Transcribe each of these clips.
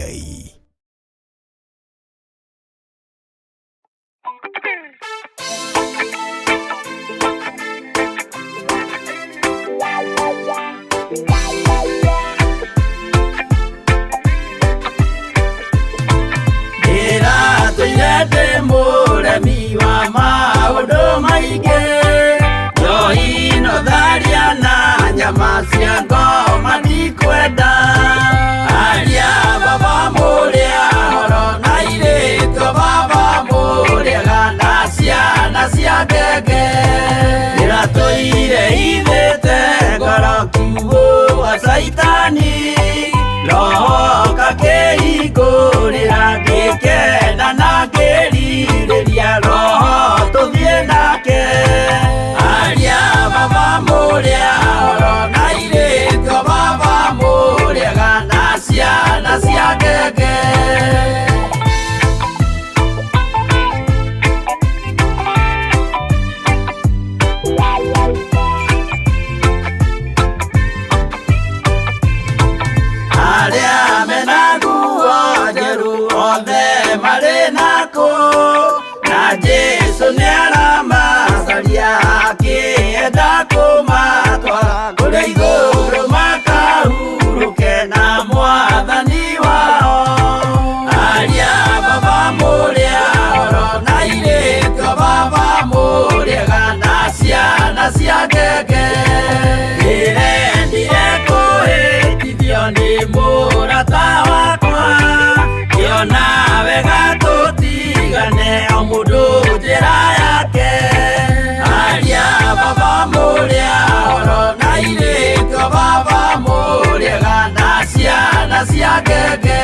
Ngai. Mũremi wa maũndũ maingĩ, njohi no tharia na nyama cia ngoma ndikwenda. Aria baba mũrĩa horo na irĩtwo baba mũrĩega na ciana cia ngenge, ndĩratũire ithĩte ngoro kiugo gwa caitani, roho kakĩhingũrĩra ngĩkena na ngĩrirĩria roho tũthiĩ nake. Aria baba mũrĩa horo na irĩtwo baba mũrĩega na ciana cia ngenge, arĩa mena nguo njerũ othe marĩ nakũ, na Jesũ nĩaramacaria akĩenda kũmatwara kũrĩa igũrũ makahurũke na Mwathani wao. Aria baba mũrĩa horo na irĩtwo baba mũrĩega na ciana cia ngenge, ndĩrendire kũhĩtithio nĩ mũrata wakwa, ngĩona wega tũtigane o mũndũ njĩra yake. Aria baba mũrĩa horo na irĩtwo baba mũrĩega na ciana cia ngenge,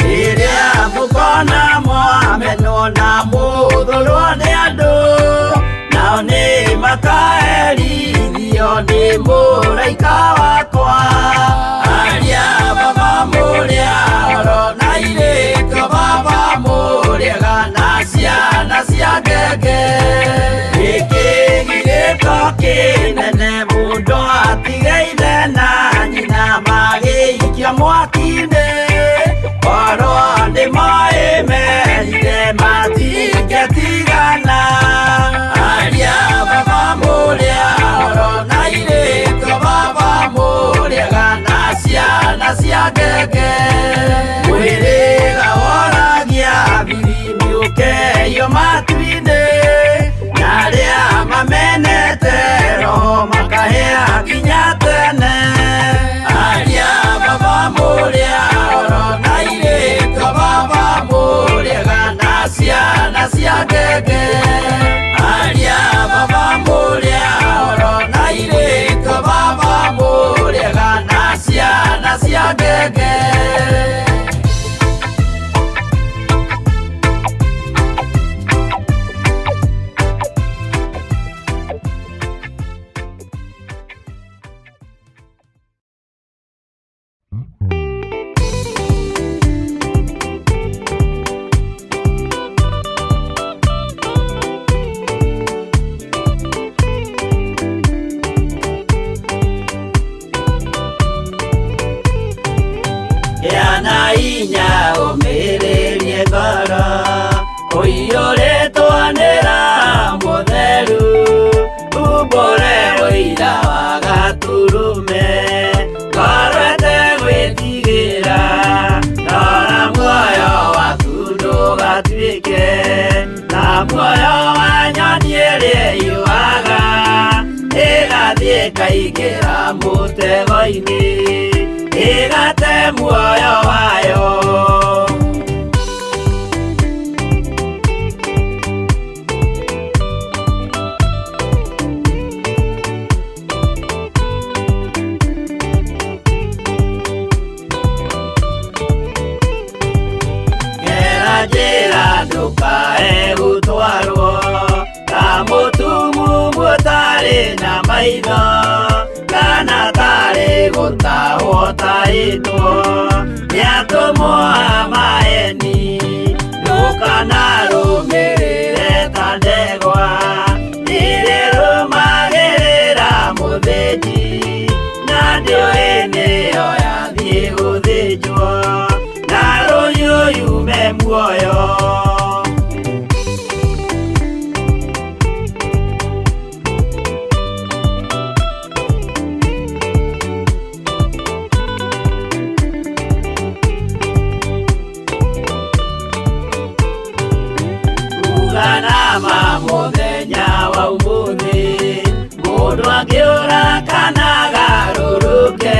rĩrĩa mũkona mwamenwo na mũthũrwo nĩ andũ, nao nĩ makaherithio nĩ mũraika wakwa. Aria baba mũrĩa horo na irĩtwo baba mũrĩega na ciana cia ngenge, gĩkĩ gĩgĩko kĩnene mũndũ atigeire na nyina magĩikia mwaki-inĩ, oro nĩmoĩ merire matingĩtigana. Aria baba mũrĩa horo na irĩtwo baba mũrĩega na ciana cia ngenge, mwĩrĩga woragia birimi ũkeyo matu-inĩ, na arĩa mamenete roho makahĩa nginya tene. Aria baba mũrĩa horo na irĩtwo baba mũrĩega na ciana cia ngenge, aria baba mũrĩa horo na irĩtwo baba mũrĩega na ciana cia ngenge. Yana inya ũmĩrĩrie ngoro, ũiyũrĩtwanĩra mũtheru, umbũre ũira wa gaturume, ngoro ĩtegwĩtigĩra, rora muoyo waku ndũgatuĩke na muoyo wa nyoni ĩrĩa ĩyũaga, ĩgathiĩ ĩkaingĩra mũtego-inĩ, ĩgate muoyo wayo. Gera njĩra ndũkae gũtwarwo ta mũtumumu ũtarĩ na maitho, kana tarĩ gũtahwo taĩtwo nĩ atũmwo a maeni, ndũkae wanarũmĩrĩre ta ndegwa ĩrĩa ĩrũmagĩrĩra mũthĩnji, na ndĩoĩ nĩyo yathiĩ gũthĩnjwo na rũhiũ yume muoyo. Nama mũthenya wa ũmũthĩ mũndũ angĩũra kana agarũrũke,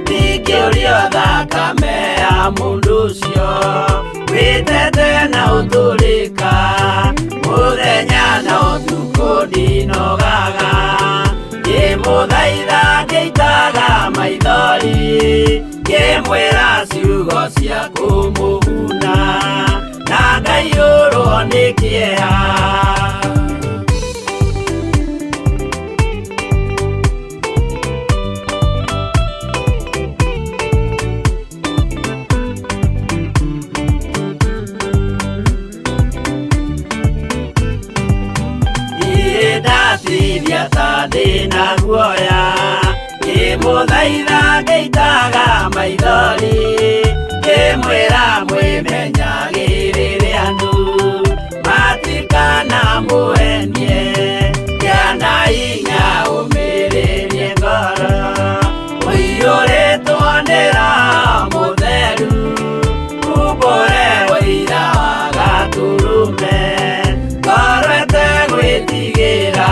ndingĩũrio thakame ya mũndũ ũcio wĩtete na ũtũrĩka. Mũthenya na ũtukũ ndinogaga, ngĩmũthaitha ngĩitaga maithori, ngĩmwĩra ciugo cia kũmũguna na ngaiyũrwo nĩ kĩeha. Ndatithia ta ndĩna guoya, ngĩmũthaitha ngĩitaga maithori, ngĩmwĩra mwĩmenyagĩrĩre andũ matikana mũhenie, gĩana hinya ũmĩrĩrie ngoro, ũiyũrĩtwo nĩ Roho Mũtheru, umbũre ũira wa Gatũrũme, ngoro ĩtegwĩtigĩra.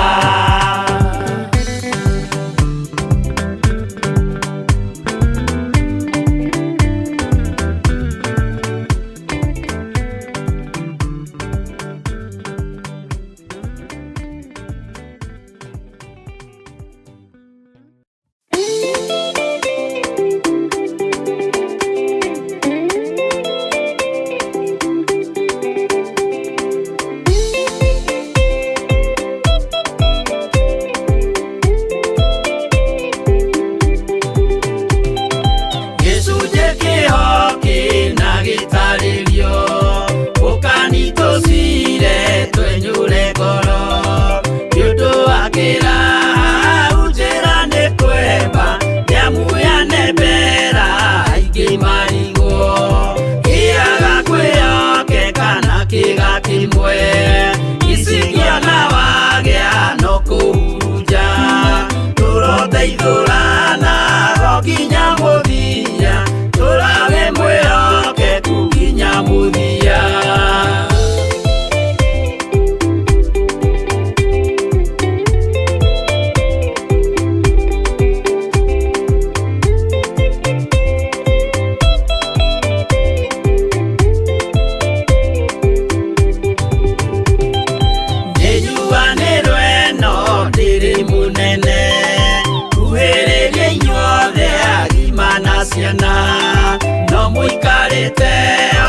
No mũikarĩte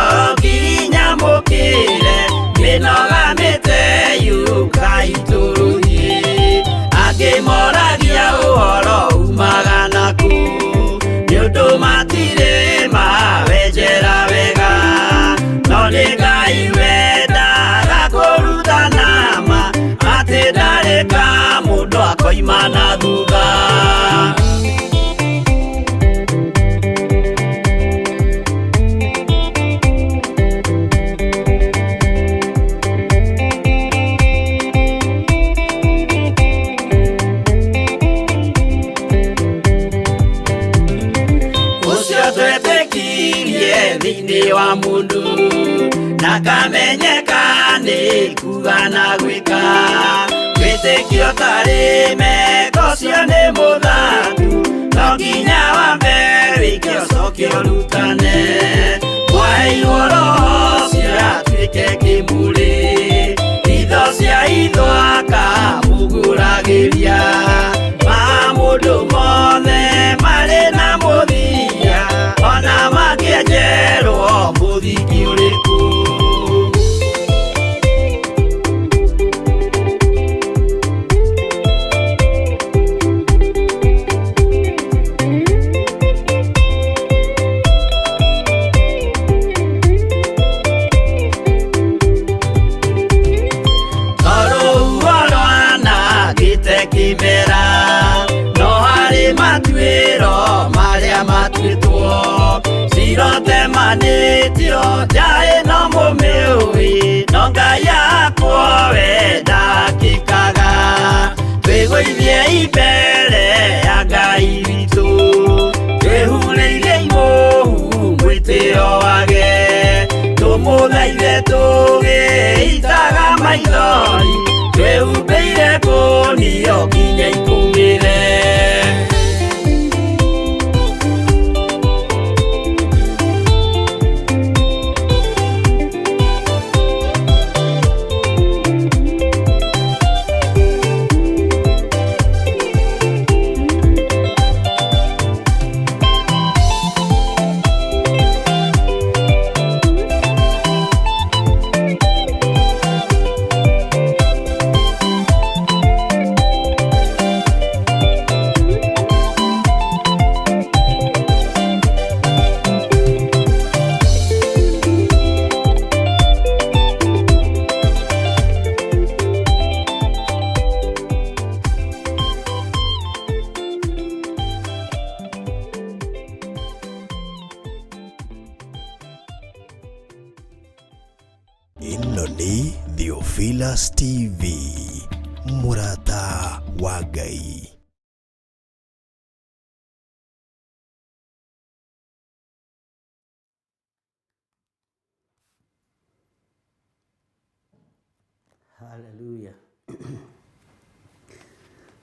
o nginya mũkĩre, mĩnogamĩte yukai tũrũhiĩ, angĩ moragia ũhoro umaga naku, nĩũndũ matirĩ mawenjera wega, no nĩ Ngai wendaga kũruta nama, atĩ ndareka mũndũ akoima na thutha. Thĩinĩ wa mũndũ na kamenyeka nĩ kuga na gwĩka, wĩtĩkio tarĩ meko cio nĩ mũthatu, no nginya wambe wĩke ũcoke ũrutane, waheirwo Roho ũcio atuĩke kĩmũrĩ, hitho cia ithwaka muguragĩria, ma mũndũ mothe marĩ na mũthia, ona mangĩenjerwo mũthingi ũrĩkũ. tũgĩitaga maithori twĩhumbĩire ngũnio nginya ikumĩre. Ĩno nĩ Theophilus TV, mũrata wa Ngai. Hallelujah.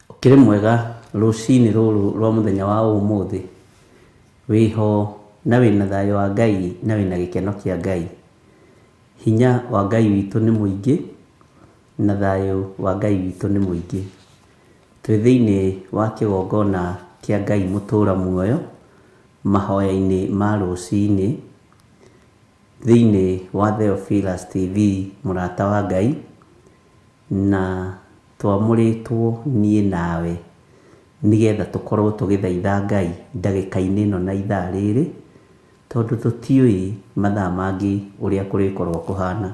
Ukiri mwega rucini ruru rwa muthenya wa umuthi wiho na wina thayo wa Ngai na wina gikeno kia Ngai. Hinya wa Ngai witu ni muingi na thayo wa Ngai witu ni muingi. Twi thiini wa kigongona kia Ngai mutura muoyo mahoya-ini ma rucini thiini wa Theophilus TV murata wa Ngai, na twamuritwo nie nawe nigetha tukorwo tugithaitha Ngai ndagika-ini ino na ithaa riri, tondu tutiui mathaa mangi uria kurikorwo kuhana,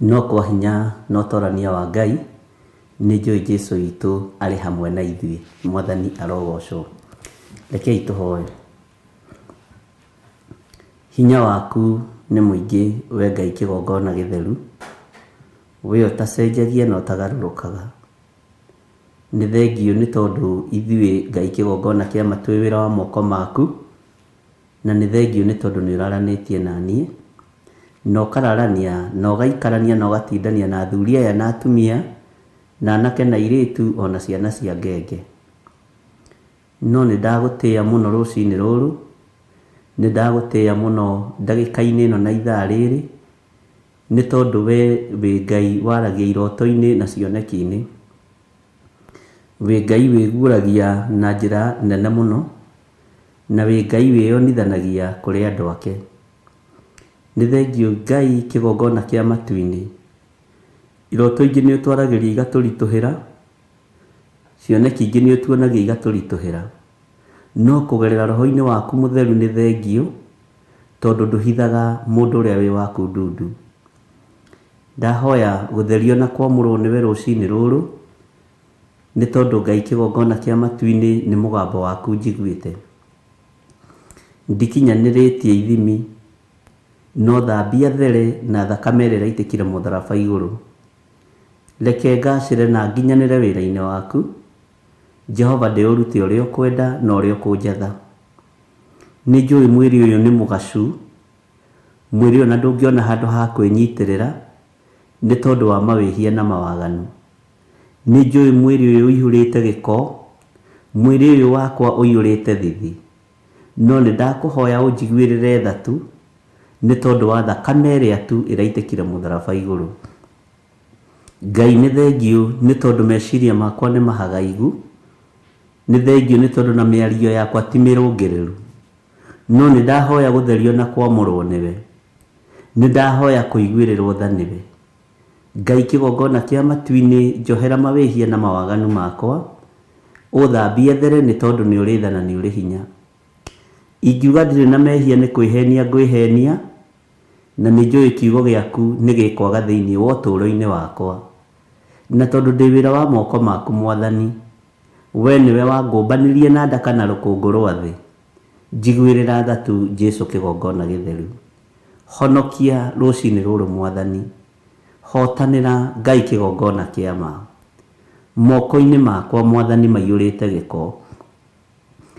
no kwa hinya no torania wa Ngai ni njui Jesu witu ari hamwe na ithui. Mwathani arogocwo. Rekei tuhoe. Hinya waku ni muingi we Ngai kigongona githeru, we utacenjagia na utagarurukaga. Ni thengio ni tondu ithui Ngai kigongona kia matwi wira wa moko maku, na ni thengio ni tondu ni uraranitie nanie no kararania no gaikarania no gatindania na athuri aya na atumia na anake na iritu ona ciana cia ngenge. No ni ndagutia muno rucini ruru, ni ndagutia muno ndagika-ini ino na ithaa riri, ni tondu we wi Ngai waragia iroto-ini na cioneki-ini, wi Ngai wiguuragia na njira nene muno, na wi Ngai wiyonithanagia kuri andu ake. Ni thengio Ngai kigongona kia matu-ini, iroto ingi ni utwaragiria igaturituhira, cioneki ingi ni utuonagia igaturituhira, no kugerera roho-ini waku mutheru ni thengio tondu nduhithaga mundu uria wi waku ndundu. Ndahoya gutherio na kwamurwo niwe rucini ruru ni tondu Ngai kigongona kia matu-ini ni mugambo waku njiguite. Ndikinyaniretie ithimi no thambia there na thakame ĩrĩa ĩraitikire mũtharaba iguru. Reke ngacĩre na nginyanĩre wĩra-inĩ waku Jehova, ndĩũrute ũrĩa ũkwenda na ũrĩa ũkũnjatha. Nĩ njũĩ mwĩrĩ ũyũ nĩ mũgacu, mwĩrĩ ũyũ na ndũngĩona handũ ha kwĩnyitĩrĩra nĩ tondũ wa mawĩhia na mawaganu. Nĩ njũĩ mwĩrĩ ũyũ ũihũrĩte gĩko, mwĩrĩ ũyũ wakwa ũihũrĩte thithi, no nĩ ndakũhoya ũnjiguĩrĩre tha tu nĩ tondũ wa thakame ĩrĩa tu ĩraitĩkire mũtharaba igũrũ. Ngai nĩ thengio nĩ tondũ meciria makwa nĩ mahagaigu, nĩ thengio nĩ tondũ na mĩario yakwa ti mĩrũngĩrĩru, no nĩ ndahoya gũtherio na kwamũrwo nĩwe, nĩ ndahoya kũiguĩrĩrwo tha nĩwe. Ngai kigongona kia matu-ini njohera mawĩhia na mawaganu makwa, ũthambie there nĩ tondũ nĩ ũrĩ tha na nĩ ũrĩ hinya. Ingiuga ndirĩ na mehia nĩ kwĩhenia ngwĩhenia, na nĩ njũĩ kiugo gĩaku nĩ gĩkwaga thĩinĩ wa ũtũũro-inĩ wakwa, na tondũ ndĩ wĩra wa moko maku Mwathani, we nĩwe wangũmbanĩrie na ndaka na rũkũngũ rwa thĩ. Njiguĩrĩra tha tu Jesu kigongona gĩtheru. Honokia rũcini rũrũ Mwathani, hotanĩra Ngai kigongona kĩa ma. Moko-inĩ makwa Mwathani maiyũrĩte gĩko,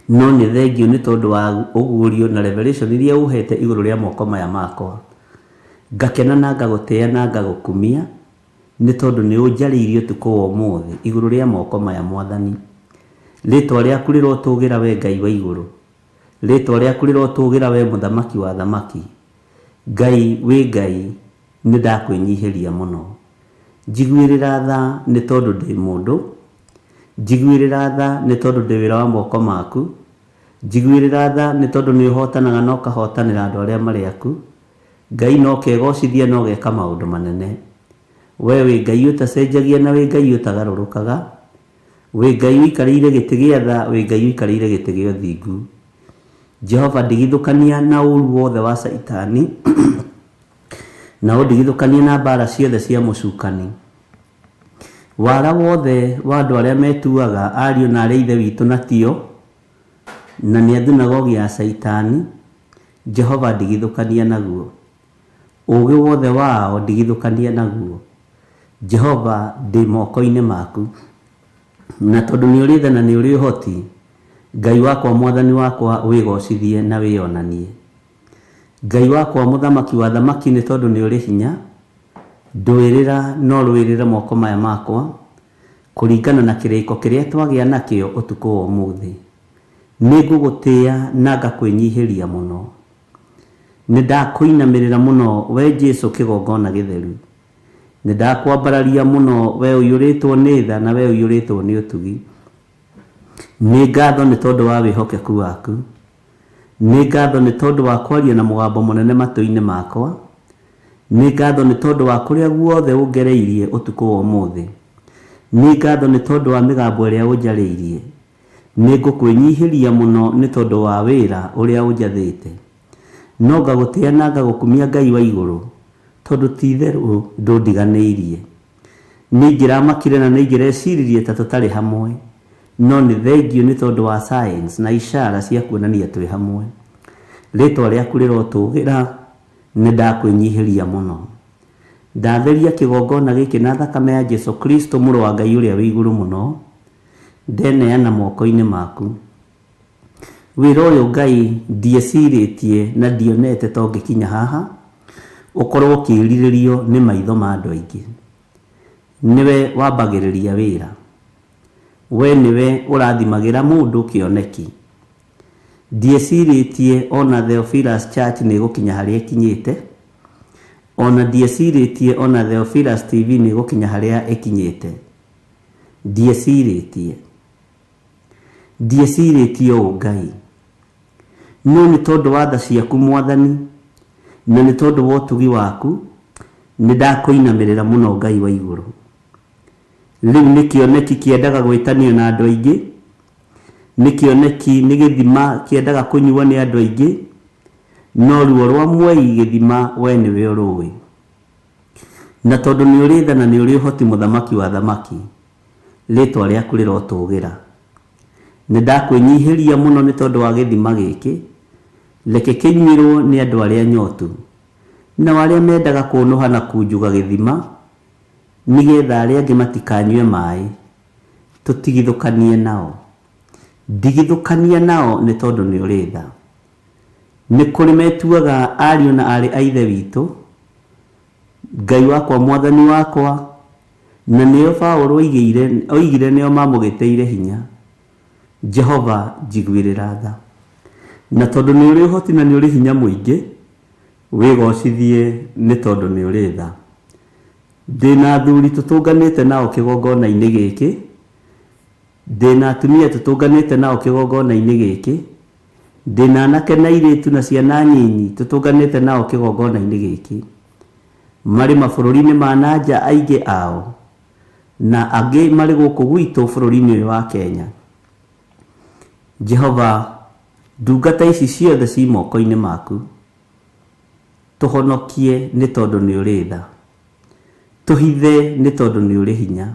no nĩ thengio nĩ tondũ wa ũguũrio na revelation iria ũhete igũrũ rĩa moko maya makwa. ngakena na ngagũtĩa na ngagũkumia nĩ tondũ nĩ ũnjarĩirie ũtukũ wa ũmũthĩ igũrũ rĩa moko maya Mwathani. Rĩtwa rĩaku rĩrotũgĩra we Ngai wa igũrũ, rĩtwa rĩaku rĩrotũgĩra we mũthamaki wa thamaki. Ngai wĩ Ngai, nĩ ndakwĩnyihĩria mũno. Njiguĩrĩra tha nĩ tondũ ndĩ mũndũ, njiguĩrĩra tha nĩ tondũ ndĩ wĩra wa moko maku, njiguĩrĩra tha nĩ tondũ nĩ ũhotanaga na ũkahotanĩra andũ arĩa marĩ aku. Ngai no kegocithia no geka maũndũ manene. We wĩ Ngai ũtacenjagia na wĩ Ngai ũtagarũrũkaga, wĩ Ngai ũikarĩire gĩtĩ gĩa tha, wĩ Ngai ũikarĩire gĩtĩ gĩa ũthingu. Jehova, ndigithũkania na ũru wothe wa Saitani na ũndigithũkanie na mbara ciothe cia mũcukani. Wara wothe wa andũ arĩa metuaga ariũ na arĩa ithe witũ na tio na nĩ athunagogi ya Saitani, Jehova ndigithũkania naguo. Ũgĩ wothe wao ndigithũkania naguo. Jehova, ndĩ moko-inĩ maku, na tondũ nĩ ũrĩ tha na nĩ ũrĩ ũhoti, Ngai wakwa Mwathani wakwa wĩgocithie na wĩonanie. Ngai wakwa mũthamaki wa thamaki, nĩ tondũ nĩ ũrĩ hinya, ndũĩrĩra no rũĩrĩre moko maya makwa kũringana na kĩrĩko kĩrĩa twagĩa nakĩo ũtukũ wa ũmũthĩ. Nĩ ngũgũtĩa na ngakwĩnyihĩria mũno. Nĩ ndakũinamĩrĩra mũno we Jesu kĩgongona gĩtheru. Nĩ ndakwambararia mũno we ũiyũrĩtwo nĩ tha na we ũiyũrĩtwo nĩ ũtugi. Nĩ ngatho nĩ tondũ wa wĩhokeku waku. Nĩ ngatho nĩ tondũ wa kwaria na mũgambo mũnene matũ-inĩ makwa. Nĩ ngatho nĩ tondũ wa kũrĩa guothe ũngereirie ũtukũ wa ũmũthĩ. Nĩ ngatho nĩ tondũ wa mĩgambo ĩrĩa ũnjarĩirie. Nĩ ngũkwĩnyihĩria mũno nĩ tondũ wa wĩra ũrĩa ũnjathĩte. No ngagũtĩa na ngagũkumia Ngai wa igũrũ, tondũ ti itherũ ndũndiganĩirie. Nĩ ingĩramakire na nĩ ingĩreciririe ta tũtarĩ hamwe, no nĩ thengiũ nĩ tondũ wa signs na ishara cia kuonania twĩ hamwe. Rĩtwa rĩaku rĩrotũgĩra, nĩ ndakwĩnyihĩria mũno. Ndatheria kĩgongona gĩkĩ na thakame ya Jesu Kristo mũrũ wa Ngai ũrĩa wĩ igũrũ mũno, ndeneana moko-inĩ maku. Wĩra ũyũ Ngai ndiecirĩtie na ndionete to ngĩkinya haha ũkorwo ũkĩrirĩrio nĩ maitho ma andũ aingĩ. Nĩwe wambagĩrĩria wĩra, we nĩwe ũrathimagĩra mũndũ kĩoneki. Ndiecirĩtie ona Theophilus Church nĩ gũkinya harĩa ĩkinyĩte, ona ndiecirĩtie ona Theophilus TV nĩ gũkinya harĩa ĩkinyĩte. Ndiecirĩtie ũũ Ngai, no nĩ tondũ wa tha ciaku Mwathani na nĩ tondũ wa ũtugi waku, nĩ ndakũinamĩrĩra mũno Ngai wa igũrũ. Rĩu nĩ kĩoneki kĩendaga gwĩtanio na andũ aingĩ, nĩ kĩoneki nĩ gĩthima kĩendaga kũnyuo nĩ andũ aingĩ, no ruo rwa mwei gĩthima we nĩwe ũrũĩ. Na tondũ nĩ ũrĩ tha na nĩ ũrĩ ũhoti mũthamaki wa thamaki, rĩtwa rĩaku rĩrotũgĩra. Nĩ ndakwĩnyihĩria mũno nĩ tondũ wa gĩthima gĩkĩ, reke kĩnyuĩrwo nĩ andũ arĩa nyotu na arĩa mendaga kũnũha na kunjuga gĩthima, nĩgetha arĩa angĩ matikanyue maĩ. Tũtigithũkanie nao, ndigithũkania nao nĩ tondũ nĩ ũrĩ tha. Nĩ kũrĩ metuaga ariũ na arĩ a ithe witũ, Ngai wakwa Mwathani wakwa, na nĩo Paũlũ oigire nĩo mamũgĩteire hinya. Jehova, njiguĩrĩra tha, na tondũ nĩ ũrĩ ũhoti na nĩ ũrĩ hinya mũingĩ, wĩgocithie nĩ tondũ nĩ ũrĩ tha. Ndĩna athuri tũtũnganĩte nao kĩgongona-inĩ gĩkĩ, ndĩna atumia tũtũnganĩte nao kĩgongona-inĩ gĩkĩ, ndĩna anake na airĩtu na ciana nyinyi tũtũnganĩte nao kĩgongona-inĩ gĩkĩ, marĩ mabũrũri-inĩ ma nanja aingĩ ao, na angĩ marĩ gũkũ gwitũ bũrũri-inĩ ũyũ wa Kenya. Jehova, ndungata ici ciothe ci moko-inĩ maku, tũhonokie nĩ tondũ nĩ ũrĩ tha, tũhithe nĩ tondũ nĩ ũrĩ hinya.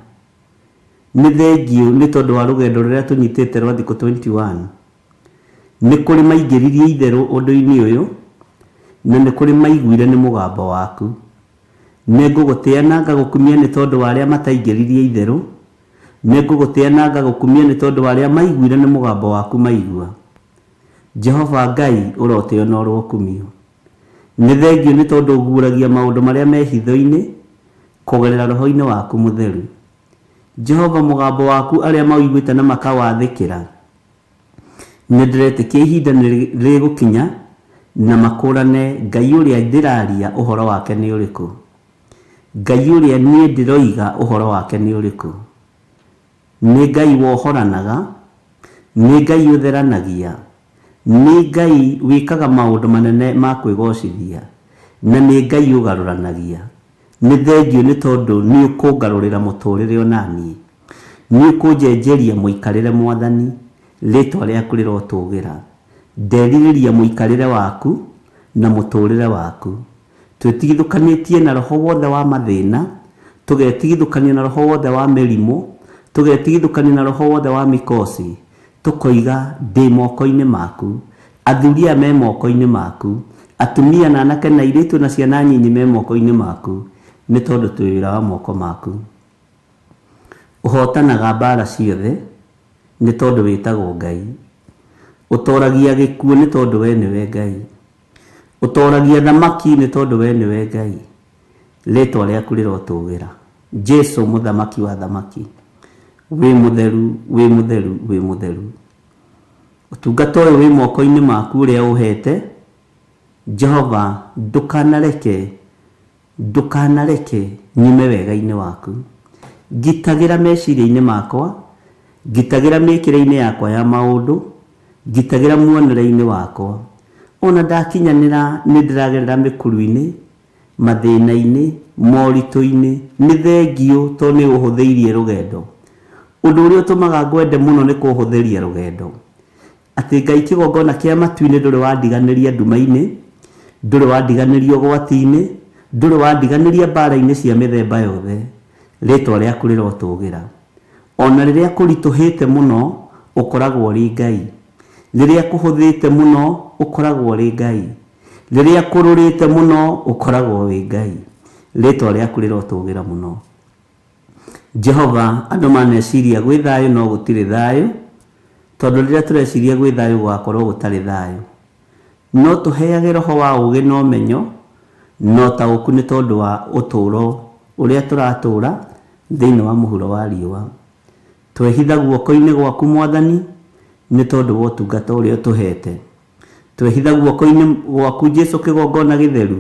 Nĩ thengiũ nĩ tondũ wa rũgendo rũrĩa tũnyitĩte rwa thikũ 21. Nĩ kũrĩ maingĩririe itherũ ũndũ-inĩ ũyũ, na nĩ kũrĩ maiguire nĩ mũgambo waku. Nĩ ngũgũtĩa na ngagũkumia nĩ tondũ wa arĩa mataingĩririe itherũ, nĩ ngũgũtĩa na ngagũkumia nĩ tondũ wa arĩa maiguire nĩ mũgambo waku maigua. Jehova Ngai ũrotĩo na ũrokumio. nĩ thengio nĩ tondũ ũguũragia maũndũ marĩa me hitho-inĩ kũgerera roho-inĩ waku mũtheru. Jehova, mũgambo waku arĩa mawĩiguĩte na makawathĩkĩra, nĩ ndĩretĩkia ihinda nĩ rĩgũkinya na makũrane Ngai ũrĩa ndĩraria ũhoro wake nĩ ũrĩkũ, Ngai ũrĩa niĩ ndĩroiga ũhoro wake nĩ ũrĩkũ. Nĩ Ngai wohoranaga, nĩ Ngai ũtheranagia, nĩ Ngai wĩkaga maũndũ manene ma kwĩgocithia, na nĩ Ngai ũgarũranagia. Nĩ thengio nĩ tondũ nĩ ũkũngarũrĩra mũtũrĩre onaniĩ, nĩ ũkũnjenjeria mũikarĩre Mwathani, rĩtwa rĩaku rĩrotũgĩra. Nderirĩria mũikarĩre waku na mũtũrĩre waku. Twĩtigithũkanĩtie na roho wothe wa mathĩna, tũgetigithũkania na roho wothe wa mĩrimũ, tũgetigithũkania na roho wothe wa mĩkosi, tũkoiga ndĩ moko-inĩ maku, athuria me moko-inĩ maku, atumia na anake na airĩtu na ciana nyinyi me moko-inĩ maku, nĩ tondũ twĩ wĩra wa moko maku. Ũhotanaga mbara ciothe nĩ tondũ wĩtagwo Ngai. Ũtoragia gĩkuũ nĩ tondũ we nĩwe Ngai. Ũtoragia thamaki nĩ tondũ we nĩwe Ngai. Rĩtwa rĩaku rĩrotũgĩra. Jesu mũthamaki wa thamaki, wĩ mũtheru, wĩ mũtheru, wĩ mũtheru. Ũtungata ũyũ wĩ moko-inĩ maku ũrĩa ũhete. Jehova, ndũkanareke nyume wega-inĩ waku. Ngitagĩra meciria-inĩ makwa, ngitagĩra mĩkĩre-inĩ yakwa ya maũndũ, ngitagĩra muonere-inĩ wakwa. Ona ndakinyanĩra nĩ ndĩragerera mĩkuru-inĩ, mathĩna-inĩ, moritũ-inĩ, nĩ thengio tondũ nĩ ũhũthĩirie rũgendo. Ũndũ ũrĩa ũtũmaga ngwende mũno nĩ kũhũthĩria rũgendo. Atĩ Ngai kĩgongona kĩa matu-inĩ ndũrĩ wandiganĩria nduma-inĩ, ndũrĩ wandiganĩria ũgwati-inĩ, ndũrĩ wandiganĩria mbara-inĩ cia mĩthemba yothe. Rĩtwa rĩaku rĩrotũgĩra. Ona rĩrĩa kũritũhĩte mũno ũkoragwo ũrĩ Ngai. Rĩrĩa kũhũthĩte mũno ũkoragwo ũrĩ Ngai. Rĩrĩa kũrũrĩte mũno ũkoragwo wĩ Ngai. Rĩtwa rĩaku rĩrotũgĩra mũno. Jehova, andũ maneciria gwĩ thayũ no gũtirĩ thayũ, tondũ rĩrĩa tũreciria gwĩ thayũ gũgakorwo gũtarĩ thayũ. No tũheage roho wa ũũgĩ na ũmenyo na ũtaũku nĩ tondũ wa ũtũũro ũrĩa tũratũũra thĩinĩ wa mũhuro wa riũa. Twehitha guoko-inĩ gwaku Mwathani nĩ tondũ wa ũtungata ũrĩa ũtũhete. Twehitha guoko-inĩ gwaku Jesu kĩgongona gĩtheru,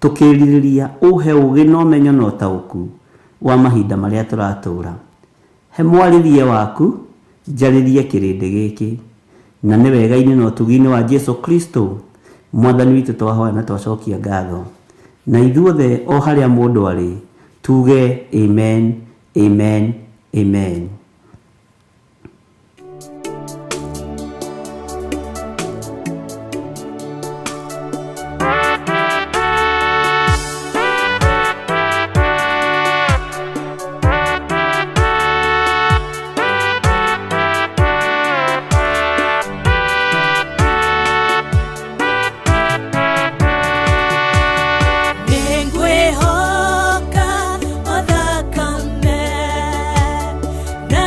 tũkĩrirĩria ũhe ũũgĩ na ũmenyo na ũtaũku wa mahinda marĩa tũratũũra. He mwarĩrie waku njarĩrie kĩrĩndĩ gĩkĩ, na nĩ wega-inĩ na ũtugi-inĩ wa Jesu Kristo Mwathani witũ twahoya na twacokia ngatho. Na ithuothe o harĩa mũndũ arĩ tuge amen, amen, amen. Ningwehoka o thakame na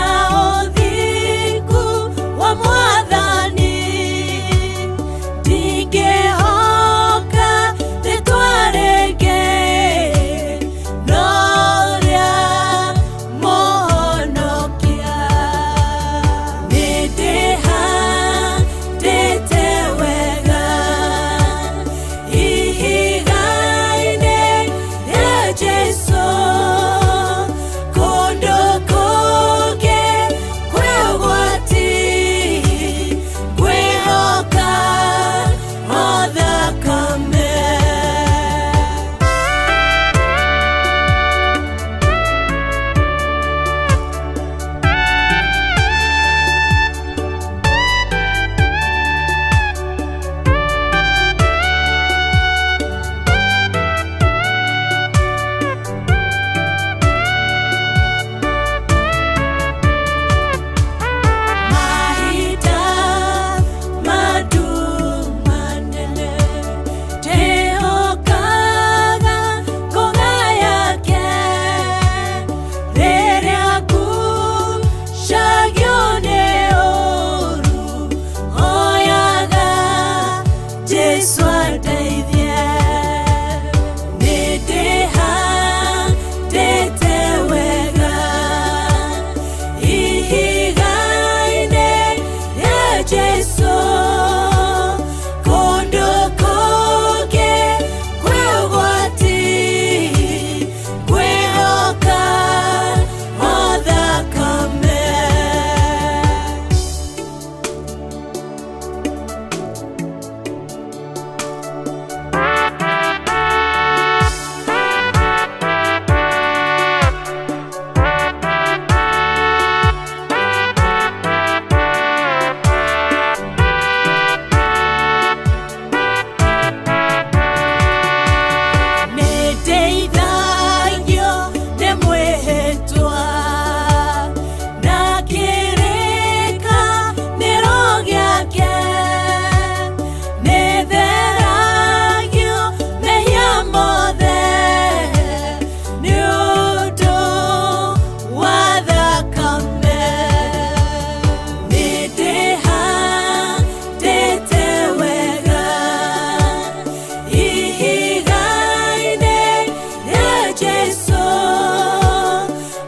Jesu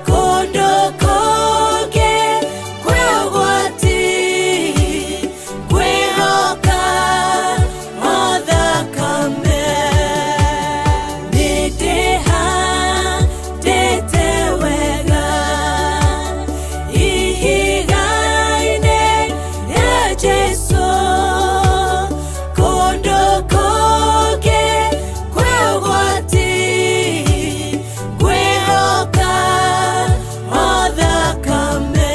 kondo koge kwegwati kwehoka mothakame niteha tetewega ihigaine ya Jesu kondo koge kwegwati kwehoka mothakame.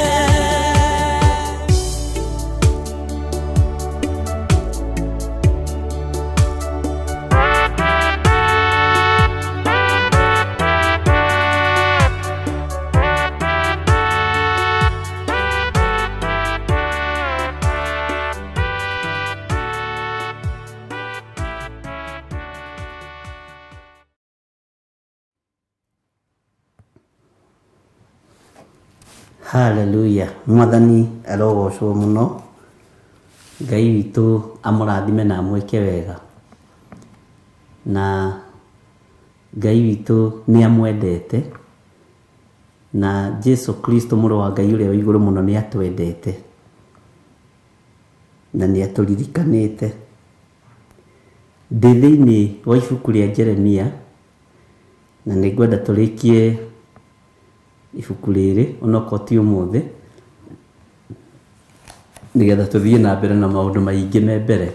Haleluya. Mwathani arogocwo muno. Ngai witũ amũrathime na amwĩke wega. Na Ngai witũ nĩ amwendete. Na Jesu Kristo mũrũ wa Ngai ũrĩa wĩ igũrũ mũno nĩ atwendete. Na nĩ atũririkanĩte. Ndĩ thĩinĩ wa ibuku rĩa Jeremia. Na nĩ ngwenda tũrĩkie ibuku rĩrĩ onokorwo ti ũmũthĩ nĩgetha tũthiĩ na mbere na maũndũ maingĩ me mbere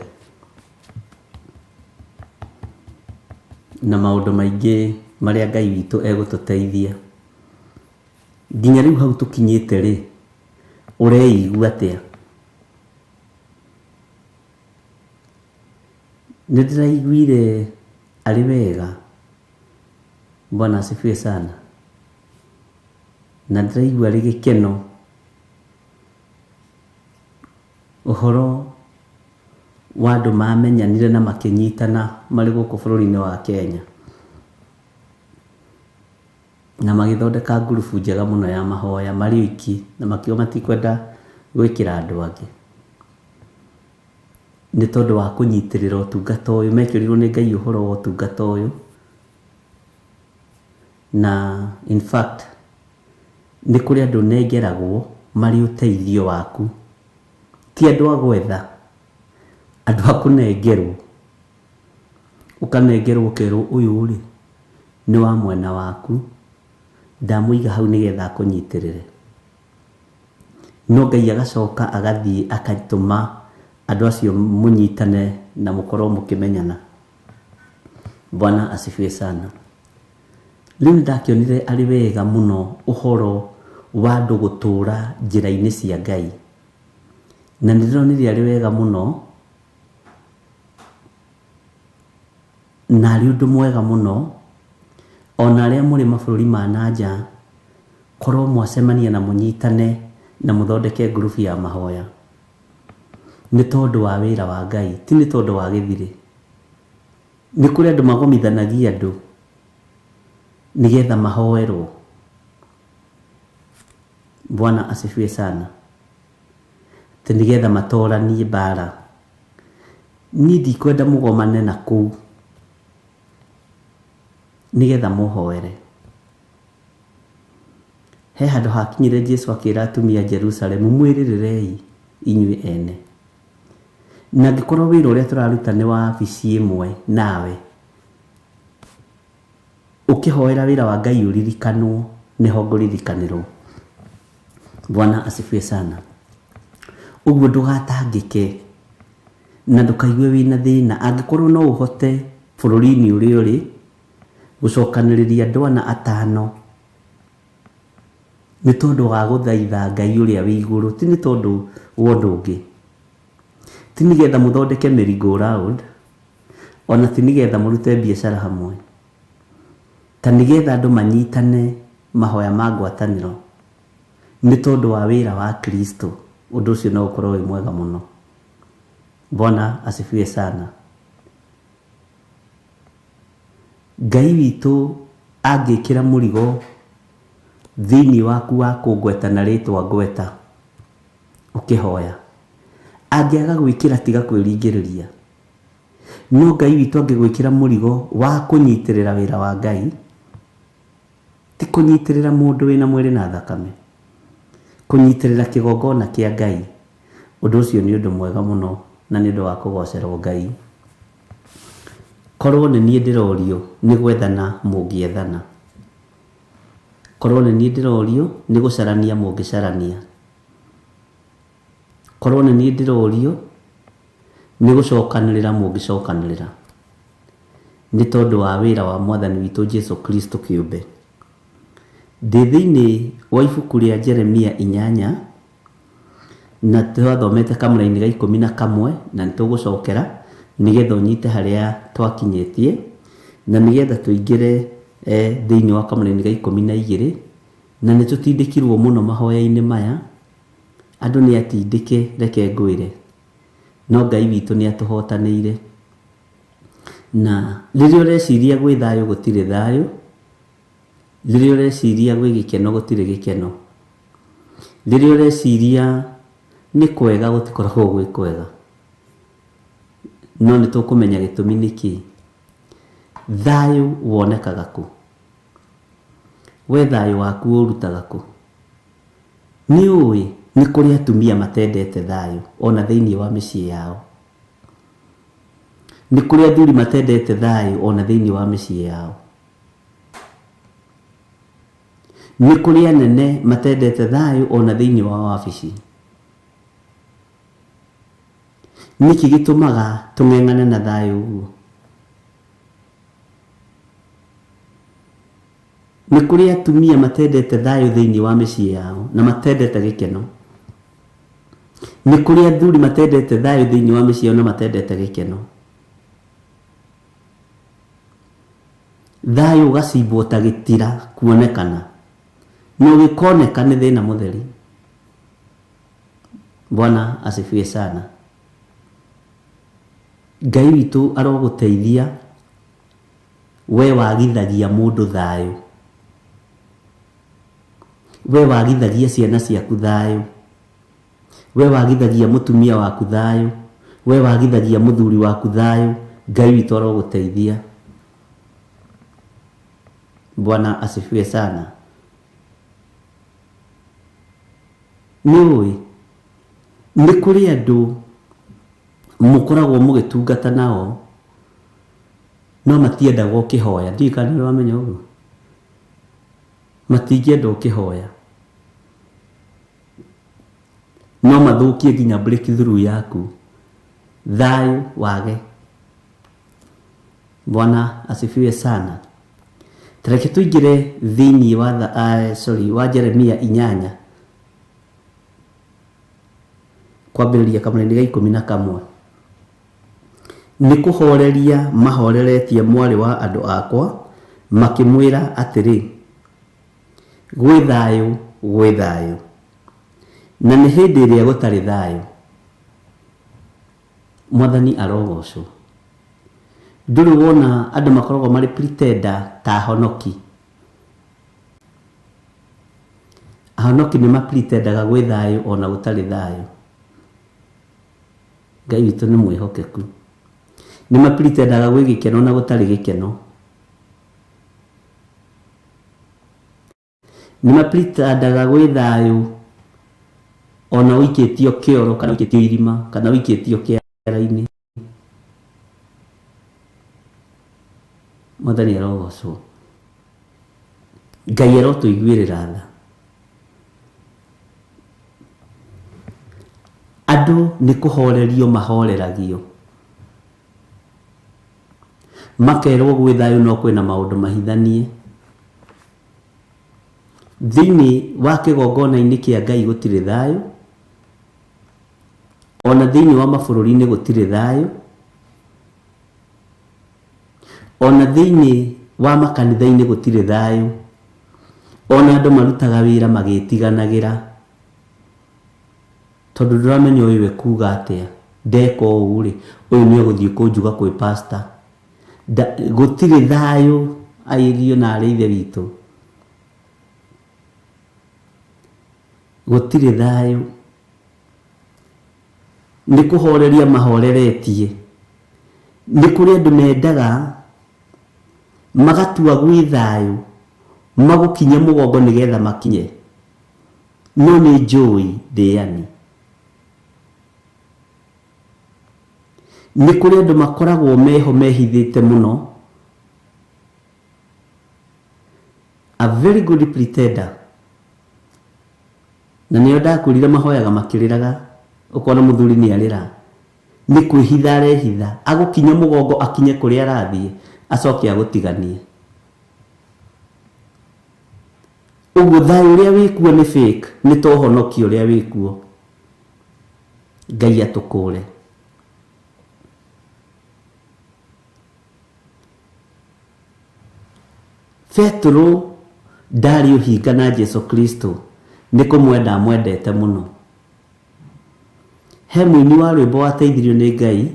na maũndũ maingĩ marĩa Ngai witũ egũtũteithia. Nginya rĩu hau tũkinyĩte rĩ, ũreigua atĩa? Nĩ ndĩraiguire arĩ wega. Bwana asifiwe sana. Na ndĩraigua arĩ gĩkeno ũhoro wa andũ mamenyanire na makĩnyitana marĩ gũkũ bũrũri-inĩ wa Kenya na magĩthondeka ngurubu njega mũno ya mahoya marĩ oiki na makiuga matikwenda gwĩkĩra andũ angĩ nĩ tondũ wa kũnyitĩrĩra ũtungata ũyũ. Mekĩrirwo nĩ Ngai ũhoro wa ũtungata ũyũ na in fact nĩ kũrĩ andũ nengeragwo marĩ ũteithio waku, ti andũ a gwetha, andũ a kũnengerwo. Ũkanengerwo ũkerwo ũyũ rĩ nĩ wa mwena waku, ndamũiga hau nĩgetha akũnyitĩrĩre. No Ngai agacoka agathiĩ agatũma andũ acio mũnyitane na mũkorwo mũkĩmenyana. Bwana asifiwe sana. Rĩu ndakĩonire arĩ wega mũno ũhoro wa andũ gũtũũra njĩra-inĩ cia Ngai. Na nĩ ndĩronire arĩ wega mũno na arĩ ũndũ mwega mũno ona arĩa mũrĩ mabũrũri ma nanja korwo mwacemania na mũnyitane na mũthondeke ngurubu ya mahoya. Nĩ tondũ wa wĩra wa Ngai, ti nĩ tondũ wa gĩthirĩ. Nĩ kũrĩ andũ magomithanagia andũ nigetha mahoerwo. Bwana asifiwe sana. Te nigetha matoranie mbara. Niĩ ndikwenda mũgomane na kũu nigetha mũhoere. He handũ hakinyire Jesu akĩra atumia Jerusalemu, mwĩrĩrĩrei inyuĩ ene. Na angĩkorwo wĩra ũrĩa tũraruta nĩ wa wabici ĩmwe nawe, ũkĩhoera wĩra wa Ngai ũririkanwo, nĩho ngũririkanĩrwo. Bwana asifiwe sana. Ũguo ndũgatangĩke na ndũkaigue wĩna thĩna. Angĩkorwo no ũhote bũrũri-inĩ ũrĩa ũrĩ gũcokanĩrĩria andũ ana atano, nĩ tondũ wa gũthaitha Ngai ũrĩa wĩ igũrũ, ti nĩ tondũ wa ũndũ ũngĩ. Ti nĩgetha mũthondeke merry-go round, ona ti nĩgetha mũrute biacara hamwe, ta nĩgetha andũ manyitane mahoya ma ngwatanĩro. Nĩ tondũ wa wĩra wa Kristo. Ũndũ ũcio no ũkorwo wĩ mwega mũno. Bwana asifiwe sana. Ngai witũ angĩkĩra mũrigo thĩinĩ waku wa kũngweta na rĩtwa ngweta ũkĩhoya, angĩaga gwĩkĩra tiga kwĩringĩrĩria. No Ngai witũ angĩgwĩkĩra mũrigo wa kũnyitĩrĩra wĩra wa Ngai, kũnyitĩrĩra mũndũ wĩna mwĩrĩ na thakame, kũnyitĩrĩra kĩgongona kĩa Ngai. Ũndũ ũcio nĩ ũndũ mwega mũno na nĩ ũndũ wa kũgocerwo Ngai. Korwo nĩ niĩ ndĩrorio nĩ gwethana mũngĩethana, korwo nĩ niĩ ndĩrorio nĩ gũcarania mũngĩcarania, korwo nĩ niĩ ndĩrorio nĩ gũcokanĩrĩra mũngĩcokanĩrĩra, nĩ tondũ wa wĩra wa Mwathani witũ Jesu Kristo kĩũmbe. Ndĩ thĩinĩ wa ibuku rĩa Jeremia 8 na twathomete kamũra-inĩ ga 11 na nĩ tũgũcokera nĩgetha ũnyite harĩa twakinyĩtie na nĩgetha tũingĩre thĩinĩ wa kamũra-inĩ ga 12 na nĩ tũtindĩkirwo mũno mahoya-inĩ maya. Andũ nĩ atindĩke, reke ngwĩre, no Ngai witũ nĩ atũhotanĩire. Na rĩrĩa ũreciria gwĩ thayũ gũtirĩ thayũ, rĩrĩa ũreciria gwĩ gĩkeno gũtirĩ gĩkeno, rĩrĩa ũreciria nĩ kwega gũtikoragwo gwĩ kwega. No nĩ tũkũmenya gĩtũmi nĩkĩ. Thayũ wonekaga kũ? We thayũ waku ũrutaga kũ? Nĩ ũĩ nĩ kũrĩ atumia matendete thayũ ona thĩinĩ wa mĩciĩ yao. Nĩ kũrĩ athuri matendete thayũ ona thĩinĩ wa mĩciĩ yao. Nĩ kũrĩ anene matendete thayũ ona thĩinĩ wa wabici. Nĩkĩ gĩtũmaga tũng'eng'ane na thayũ ũguo? Nĩ kũrĩ atumia matendete thayũ thĩinĩ wa mĩciĩ yao na matendete gĩkeno. Nĩ kũrĩ athuri matendete thayũ thĩinĩ wa mĩciĩ yao na matendete gĩkeno. Thayũ ũgacimbwo ta gĩtira kuonekana, no gĩkoneka nĩ thĩna mũtheri. Bwana asifiwe sana. Ngai witũ arogũteithia we wagithagia mũndũ thayũ, we wagithagia ciana ciaku thayũ, we wagithagia mũtumia waku thayũ, we wagithagia mũthuri waku thayũ. Ngai witũ arogũteithia. Bwana asifiwe sana. Nĩ kũrĩ andũ mũkoragwo mũgĩtungata nao no matiendaga ũkĩhoya. Ndiũĩ kana nĩ wamenya ũguo? Matingĩenda ũkĩhoya, no mathũkie nginya breakthrough yaku, thayũ wage. Bwana asifiwe sana. Tareke tũingĩre thĩinĩ wa Jeremia 8 kwambĩrĩria kamũra-inĩ ga 11. Nĩ kũhoreria mahoreretie mwarĩ wa andũ akwa makĩmwĩra atĩrĩ, gwĩ thayũ, gwĩ thayũ. Na nĩ hĩndĩ ĩrĩa gũtarĩ thayũ. Mwathani arogocwo. Ndũrĩ wona andũ makoragwo marĩ pretender ta ahonoki? Ahonoki nĩ mapretendaga gwĩ thayũ ona gũtarĩ thayũ. Ngai witũ nĩ mwĩhokeku. Nĩ mapretendaga gwĩ gĩkeno na gũtarĩ gĩkeno. Nĩ mapretendaga gwĩ thayũ ona ũikĩtio kĩoro kana ũikĩtio irima kana ũikĩtio kĩara-inĩ. Mwathani arogocwo. Ngai arotũiguĩrĩra tha. Andũ nĩ kũhorerio mahoreragio, makerwo gwĩ thayũ no kwĩna maũndũ mahithanie. Thĩinĩ wa kĩgongona-inĩ kĩa Ngai gũtirĩ thayũ, ona thĩinĩ wa mabũrũri-inĩ gũtirĩ thayũ, ona thĩinĩ wa makanitha-inĩ gũtirĩ thayũ, ona andũ marutaga wĩra magĩtiganagĩra, tondũ ndũramenya ũyũ ekuga atĩa, ndeka ũũ rĩ, ũyũ nĩ egũthiĩ kũnjuga kwĩ pastor. Gũtirĩ thayũ airio na arĩ ithe witũ. Gũtirĩ thayũ. Nĩ kũhoreria mahoreretie. Nĩ kũrĩ andũ mendaga magatua gwĩ thayũ magukinye mugongo nigetha makinye no ni njui ndĩani. Nĩ kũrĩ andũ makoragwo meho mehithĩte mũno, a very good pretender, na nĩo ndakurire mahoyaga makĩrĩraga, ũkona mũthuri nĩ arĩra, nĩ kwĩhitha arehitha, agũkinye mũgongo akinye kũrĩa arathiĩ acoke agũtiganie. Ũguo thayũ ũrĩa wĩkuo nĩ fake, nĩ to ũhonokio ũrĩa wĩkuo. Ngai atũkũre. Petro ndarĩ ũhinga na Jesu Kristo, nĩ kũmwenda amwendete mũno. He mũini wa rwĩmbo wateithirio nĩ Ngai,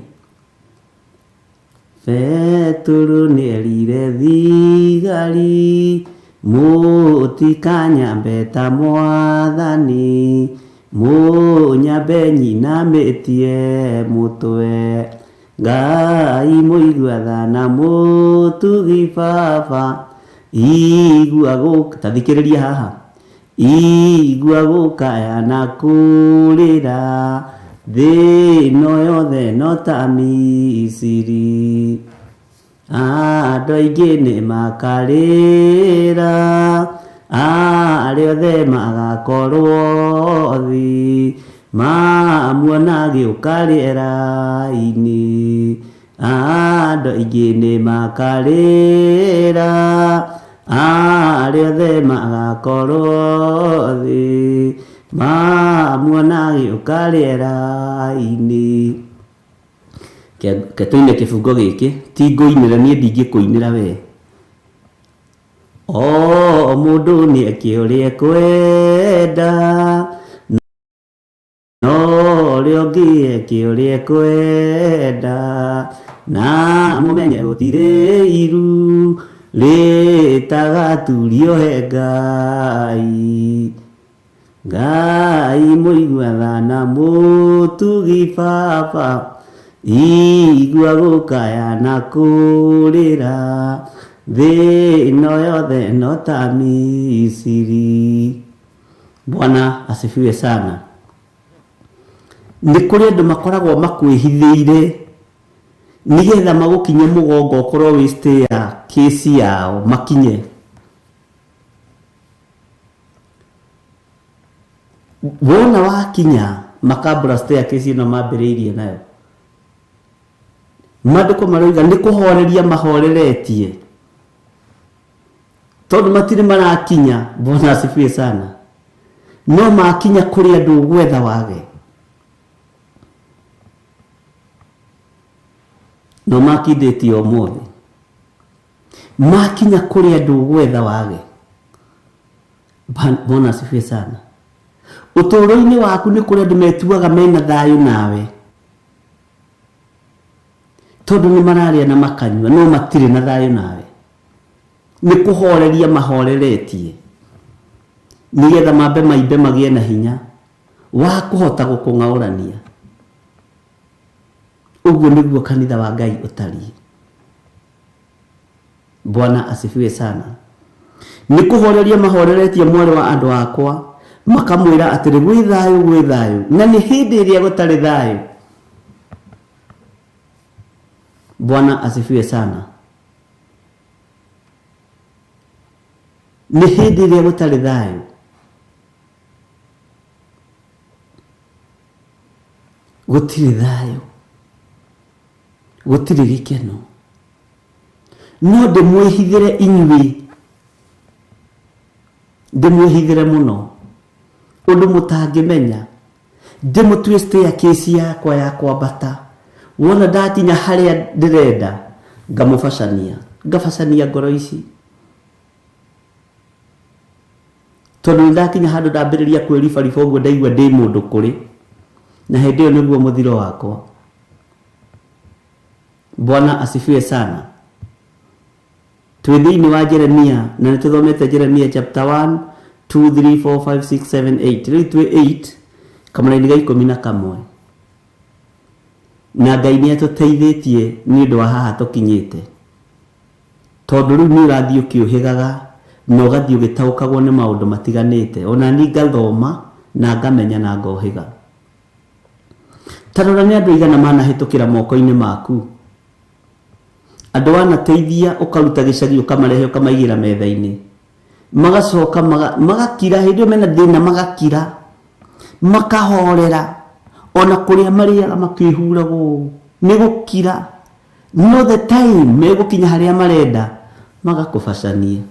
Petro nĩ erire thigari mũtikanyambe ta Mwathani, mũnyambe nyinamĩtie mũtwe, Ngai mũigua tha na mũtugi baba, igua gũka, ta thikĩrĩria haha, igua gũkaya na kũrĩra, thĩ ĩno yothe no ta Misiri, andũ aingĩ nĩ makarĩra, arĩa othe magakorwo thĩ, mamuona gĩũka rĩera-inĩ, andũ aingĩ nĩ makarĩra, arĩa othe magakorwo thĩ, mamuona gĩũka rĩera-inĩ. Ketũine kĩbungo gĩkĩ ti ngũinĩra, niĩ ndingĩkũinĩra we. O mũndũ nĩ eke ũrĩa ekwenda, no ũrĩa ũngĩ eke ũrĩa ekwenda, na mũmenye gũtirĩ iru rĩtagaturio he Ngai, Ngai mũigua tha na mũtugi baba, igua gũkaya na kũrĩra, thĩ ĩno yothe no ta Misiri. Bwana asifiwe sana. Nĩ kũrĩ andũ makoragwo makwĩhithĩire nigetha magũkinye mũgongo ũkorwo wĩ stay ya kesi yao makinye. Wona wakinya makambura stay ya kesi ĩno mambĩrĩirie nayo, maandĩko marauga nĩ kũhoreria mahoreretie, tondũ matirĩ marakinya. Bwana asifiwe sana. No makinya kũrĩ andũ gwetha wage, no makindĩtie ũmũthĩ, makinya kũrĩ andũ gwetha wage. Bwana asifiwe sana. Ũtũũro-inĩ waku nĩ kũrĩ andũ metuaga mena thayũ nawe, tondũ nĩ mararĩa na makanyua, no matirĩ na thayũ nawe. Nĩ kũhoreria mahoreretie nigetha mambe maimbe magĩe na hinya wa kũhota gũkũng'aũrania. Ũguo nĩguo kanitha wa Ngai ũtariĩ. Bwana asifiwe sana. Nĩ kũhoreria mahoreretie mwĩrĩ wa andũ akwa, makamwĩra atĩrĩ gwĩ thayũ gwĩ thayũ, na nĩ hĩndĩ ĩrĩa gũtarĩ thayũ. Bwana asifiwe sana. Nĩ hĩndĩ ĩrĩa gũtarĩ thayũ. Gũtirĩ thayũ, gũtirĩ gĩkeno. No ndĩmwĩhithĩre inyuĩ, ndĩmwĩhithĩre mũno ũndũ mũtangĩmenya, ndĩmũtue staircase yakwa ya kwambata. Wona ndakinya harĩa ndĩrenda ngamũbacania, ngabacania ngoro ici, tondũ ndakinya handũ ndambĩrĩria kwĩribariba ũguo ndaigua ndĩ mũndũ kũrĩ, na hĩndĩ ĩyo nĩguo mũthiro wakwa. Bwana asifiwe sana. Twĩ thĩinĩ wa Jeremia, na nĩ tũthomete Jeremia chapter 1, 2, 3, 4, 5, 6, 7, 8. Rĩu twĩ 8 kamũrainĩ ga 11. Na Ngai nĩ atũteithĩtie nĩ ũndũ wa haha tũkinyĩte, tondũ rĩu nĩ ũrathiĩ ũkĩũhĩgaga na ũgathiĩ ũgĩtaũkagwo nĩ maũndũ matiganĩte, ona ni ngathoma na ngamenya na ngohĩga. Tarora nĩ andũ aigana manahĩtũkĩra moko-inĩ maku, andũ wanateithia ũkaruta gĩcagi ũkamarehe ũkamaigĩra metha-inĩ, magacoka magakira, hĩndĩ ĩyo mena thĩna magakira, makahorera, ona kũrĩa marĩaga makĩhuragwo nĩ gũkira, no the time megũkinya harĩa marenda magakũbacania.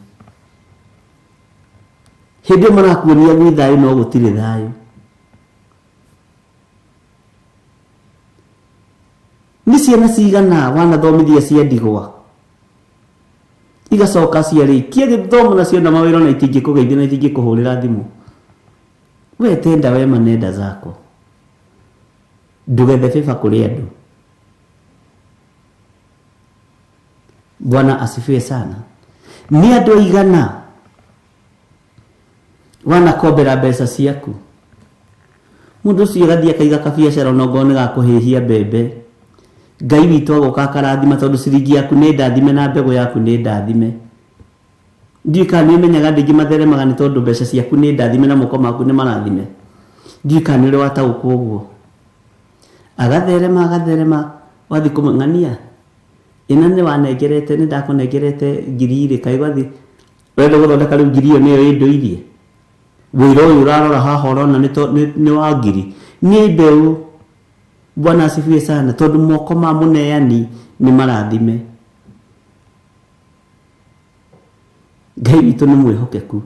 Hĩndĩ ĩyo marakuonia gwĩ thayũ no gũtirĩ thayũ. Nĩ ciana cigana wanathomithia cia ndigwa igacoka ciarĩkia gĩthomo na ciona mawĩra na itingĩkũgeithia na itingĩkũhũrĩra thimũ. We tenda wema nenda zako, ndugethe fifa kũrĩ andũ. Bwana asifiwe sana. Ni andũ aigana wanakombera mbeca ciaku, mũndũ ũcio agathiĩ akaiga kabiacara onokorwo nĩ gakũhĩhia mbembe, Ngai witũ agoka akarathima tondũ ciringi yaku nĩ ndathime na mbegũ yaku nĩ ndathime. Ndiũĩ kana nĩ ũmenyaga andũ aingĩ matheremaga nĩ tondũ mbeca ciaku nĩ ndathime na moko maku nĩ marathime. Ndiũĩ kana nĩ ũrĩ wataũkwo ũguo. Agatherema wathi kũmũng'ania, ĩno nĩ wanengerete, nĩ ndakũnengerete ngiri irĩ, kaĩ gwathi wenda gũthondeka rĩu ngiri ĩyo nĩyo ĩndũirie. Wĩra ũyũ ũrarora haha ũrona nĩ wa ngiri, nĩ mbeũ. Bwana asifiwe sana, tondũ moko ma mũneani nĩ marathime. Ngai witũ nĩ mwĩhokeku.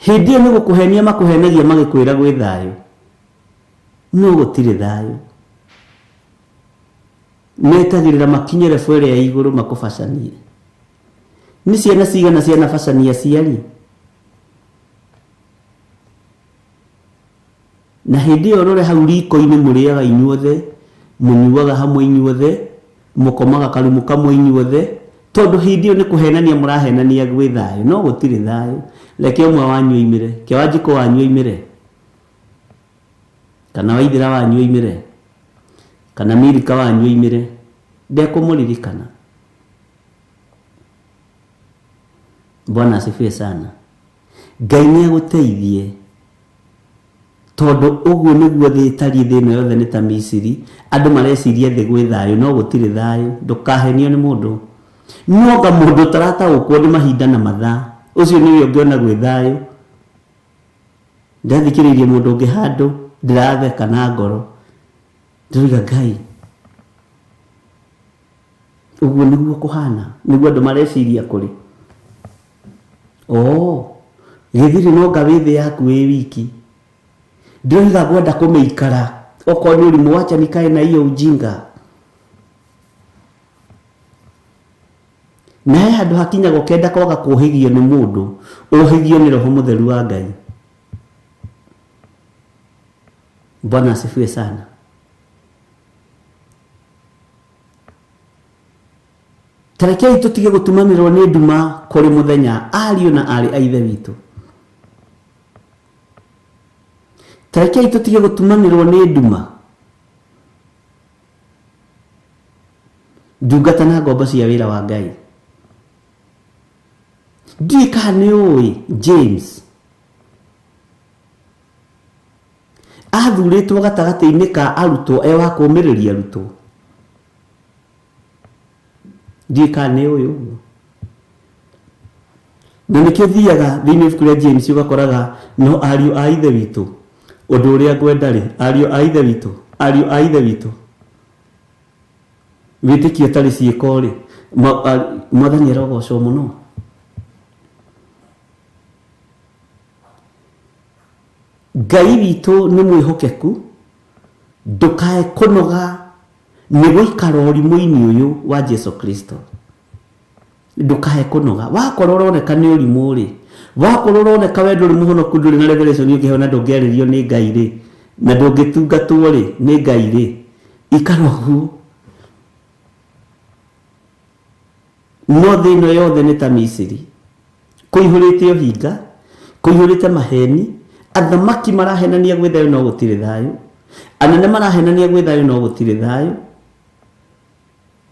Hĩndĩ ĩyo nĩ gũkũhenia makũhenagia magĩkwĩra gwĩ thayũ, no gũtirĩ thayũ. Metagĩrĩra makinye rebu ĩrĩa ya igũrũ makũbacanie. Nĩ ciana cigana cianabacania aciari, na hĩndĩ ĩyo rore hau riko-inĩ mũrĩaga inyuothe, mũnyuaga hamwe inyuothe, mũkomaga karumu kamwe inyuothe, tondũ hĩndĩ ĩyo nĩ kũhenania mũrahenania gwĩ thayũ, no gũtirĩ thayũ. Reke ũmwe wanyu oimĩre, ke Wanjikũ wanyu oimĩre, kana Waithĩra wanyu oimĩre, kana Milika wanyu oimĩre, ndekũmũririkana. Bwana asifiwe sana. Ngai nĩ agũteithie, tondũ ũguo nĩguo thĩ ĩtariĩ, thĩ ĩno yothe nĩ ta Misiri. Andũ mareciria thĩ gwĩ thayũ, no gũtirĩ thayũ. Ndũkahenio nĩ mũndũ, nonga mũndũ ũtarataũkwo nĩ mahinda na mathaa, ũcio nĩwe ũngĩona gwĩ thayũ. Ndathikĩrĩirie mũndũ ũngĩ handũ, ndĩratheka na ngoro, ndĩroiga Ngai, ũguo nĩguo kũhana, nĩguo andũ mareciria kũrĩ. Gĩthiri nonga wĩ thĩ yaku wĩ wiki, ndĩroiga ngwenda kũmĩikara, okorwo nĩ ũrimũ wacha nikae na hiyo ujinga. Naye handũ hakinyagwo kenda kwaga kũhĩgio nĩ mũndũ, ũhĩgio nĩ Roho Mũtheru wa Ngai. Bwana asifiwe sana. Tarekei tũtige gũtumanĩrwo nĩ nduma kũrĩ mũthenya, ariũ na arĩ a ithe witũ. Tarekei tũtige gũtumanĩrwo nĩ nduma, ndungata na ngombo cia wĩra wa Ngai. Ndiũĩ kana nĩ ũĩ James athurĩtwo gatagatĩ-inĩ ka arutwo wa kũũmĩrĩria arutwo. Ndiũĩ kana nĩ ũĩ ũguo. Na nĩkĩo thiaga thĩinĩ wa ibuku rĩa James ũgakoraga no ariũ a ithe witũ, ũndũ ũrĩa ngwenda rĩ, ariũ a ithe witũ, ariũ a ithe witũ, wĩtĩkio tarĩ ciĩko rĩ, Mwathani arogocwo mũno. Ngai witũ nĩ mwĩhokeku, ndũkae kũnoga nĩ gũikara ũrimũ-inĩ ũyũ wa Jesu Kristo. Ndũkae kũnoga, wakorwo ũroneka nĩ ũrimũ rĩ, wakorwo ũroneka we ndũrĩ mũhonoku, ndũrĩ na revelation ũngĩheo na ndũngĩarĩrio nĩ Ngai rĩ, na ndũngĩtungatwo rĩ nĩ Ngai rĩ, ikara ũguo. No thĩ ĩno yothe nĩ ta Misiri, kũihũrĩte ũhinga, kũihũrĩte maheni, athamaki marahenania gwĩ thayũ no gũtirĩ thayũ, anene marahenania gwĩ thayũ no gũtirĩ thayũ.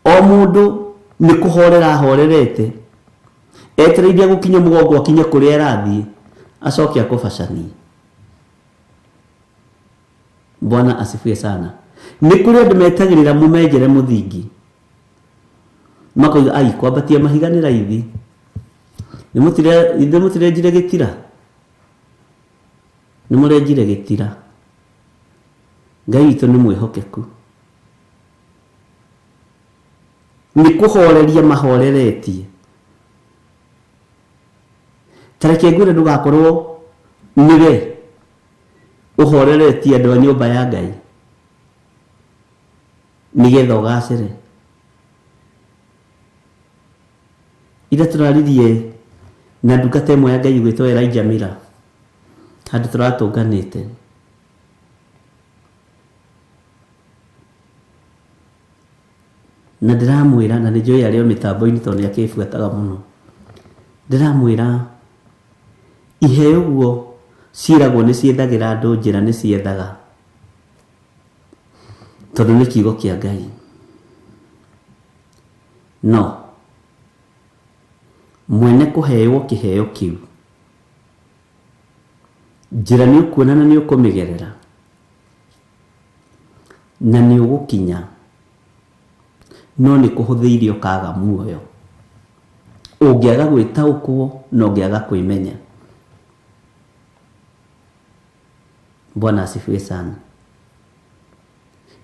O mũndũ nĩ kũhorera ahorerete, etereithia gukinya mugongo akinya kuria arathii acoke akubacanie. Bwana asifiwe sana. Ni kuri andu metagirira mumenjere muthingi makoiga ai kwambatia mahiga ni raithi, ni mutire njire gitira, ni murenjire gitira. Ngai witũ nĩ mwĩhokeku, nĩ kũhoreria mahoreretie. Tareke ngwĩre ndũgakorwo nĩwe ũhoreretie andũ a nyũmba ya Ngai nĩgetha ũgacĩre. Ira tũraririe na ndungata ĩmwe ya Ngai gwĩtwo Elijah Mira handũ tũratũnganĩte, na ndiramwira na nĩnjũĩ arĩ o mĩtambo-inĩ tondũ nĩakĩbuataga mũno. Ndiramwĩra iheo ũguo ciĩragwo nĩ ciethagĩra andũ njĩra nĩ ciethaga, tondũ nĩ kiugo kĩa Ngai. No mwene kũheo kĩheo kĩu njĩra nĩ ũkuona na nĩ ũkũmĩgerera na nĩ ũgũkinya, no nĩ kũhũthĩire ũkaga muoyo, ũngĩaga gwĩtaũkwo na ũngĩaga kwĩmenya. Bwana asifiwe sana.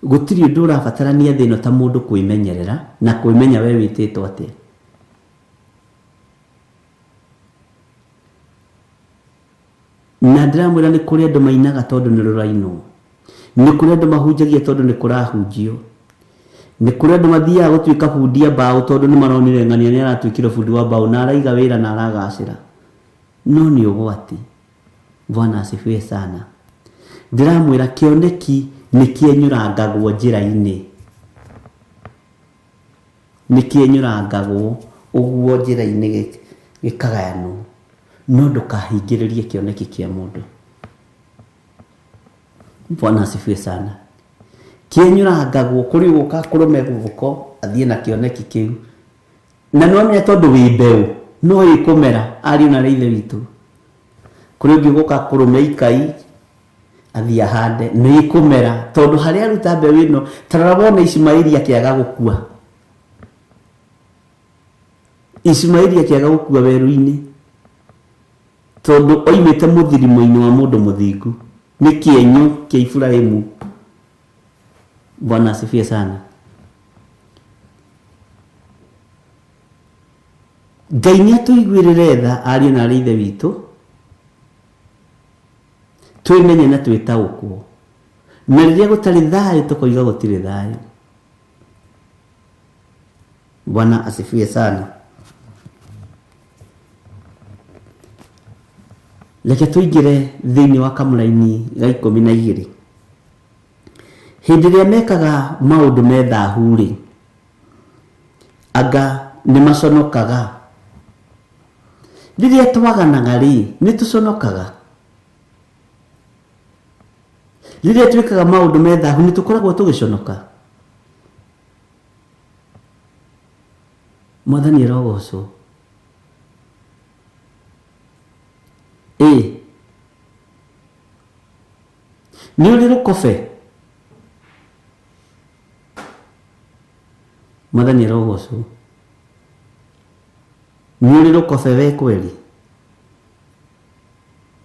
Gũtirĩ ũndũ ũrabatarania thĩ ĩno ta mũndũ kwĩmenyerera na kwĩmenya we wĩtĩtwo atĩa. Na ndiramwĩra nĩ kũrĩ andũ mainaga tondũ nĩ rũrainwo, nĩ kũrĩ andũ mahunjagia tondũ nĩ kũrahunjio, nĩ kũrĩ andũ mathiaga gũtuĩka bundi a mbaũ tondũ nĩ maronire ng'ania nĩ aratuĩkire bundi wa mbaũ na araiga wĩra na aragacĩra, no nĩ ũgwati. Bwana asifiwe sana. Ndiramwĩra kĩoneki nĩ kĩenyũrangagwo njĩra-inĩ, nĩ kĩenyũrangagwo ũguo njĩra-inĩ gĩkagayanwo, no ndũkahingĩrĩrie kĩoneki kĩa mũndũ. Bwana asifiwe sana. Kĩenyũrangagwo kũrĩ gũka kũrũme gũthũko athiĩ na kĩoneki kĩu, na nĩwamenya tondũ wĩ mbeũ no ĩkũmera ariũ na ithe witũ. Kũrĩ ũngĩ gũka kũrũme ikai athiĩ ahande, nĩ ĩkũmera tondũ harĩa aruta mbeũ ĩno. Tarora wona Ismaili akĩaga gũkua, Ismaili akĩaga gũkua werũ-inĩ tondũ oimĩte mũthirimo-inĩ wa mũndũ mũthingu, nĩ kĩenyũ kĩa Ibrahimu. Bwana asifiwe sana. Ngai nĩ atũiguĩrĩre tha ariũ na ithe witũ, twĩmenye na twĩtaũkwo, na rĩrĩa gũtarĩ thayũ tũkoiga gũtirĩ thayũ. Bwana asifiwe sana. Reke tũingĩre thĩinĩ wa kamũra-inĩ ga 12. Hĩndĩ ĩrĩa mekaga maũndũ me thahu-rĩ, anga nĩ maconokaga. Rĩrĩa twaganaga-rĩ, nĩ tũconokaga. Rĩrĩa twĩkaga maũndũ me thahu nĩ tũkoragwo tũgĩconoka. Mwathani arogocwo. Nĩ ũrĩ rũkobe. Mwathani arogocwo. Nĩ ũrĩ rũkobe we kweli.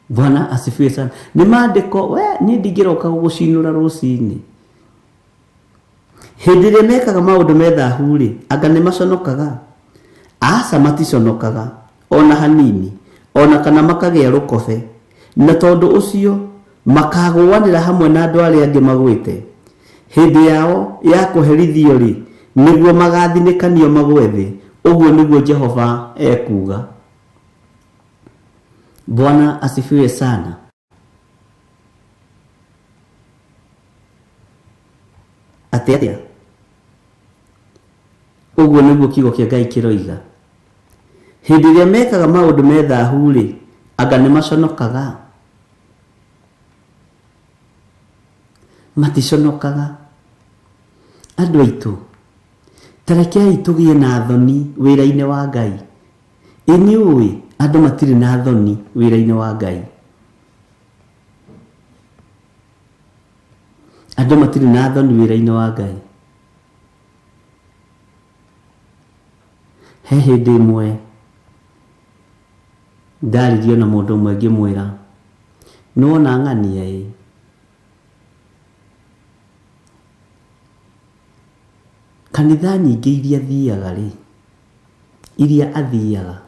Bwana asifiwe sana. Nĩ maandĩko we niĩ ndingĩroka gũgũcinũra rũcinĩ. Hĩndĩ ĩrĩa mekaga maũndũ me thahu-rĩ, anga nĩ maconokaga? Aca maticonokaga ona hanini, ona kana makagĩa rũkobe, na tondũ ũcio makagũanĩra hamwe na andũ arĩa angĩ magwĩte. Hĩndĩ yao ya kũherithio-rĩ, nĩguo magathinĩkanio magwe thĩ. Ũguo nĩguo Jehova ekuga. Bwana asifiwe sana. Atĩa? Ũguo nĩguo kiugo kĩa Ngai kĩroiga. Hĩndĩ ĩrĩa mekaga maũndũ me thahu-rĩ, anga nĩ maconokaga? Maticonokaga. Andũ aitũ, tarekei tũgĩe na thoni wĩra-inĩ wa Ngai. Inyui andu matiri na thoni wira-ini wa Ngai. Andu matiri na thoni wira-ini wa Ngai. He hindi imwe ndaririo na mundu umwe ngimwira nuona ng'ania kanitha nyingĩ iria thiaga iria athiaga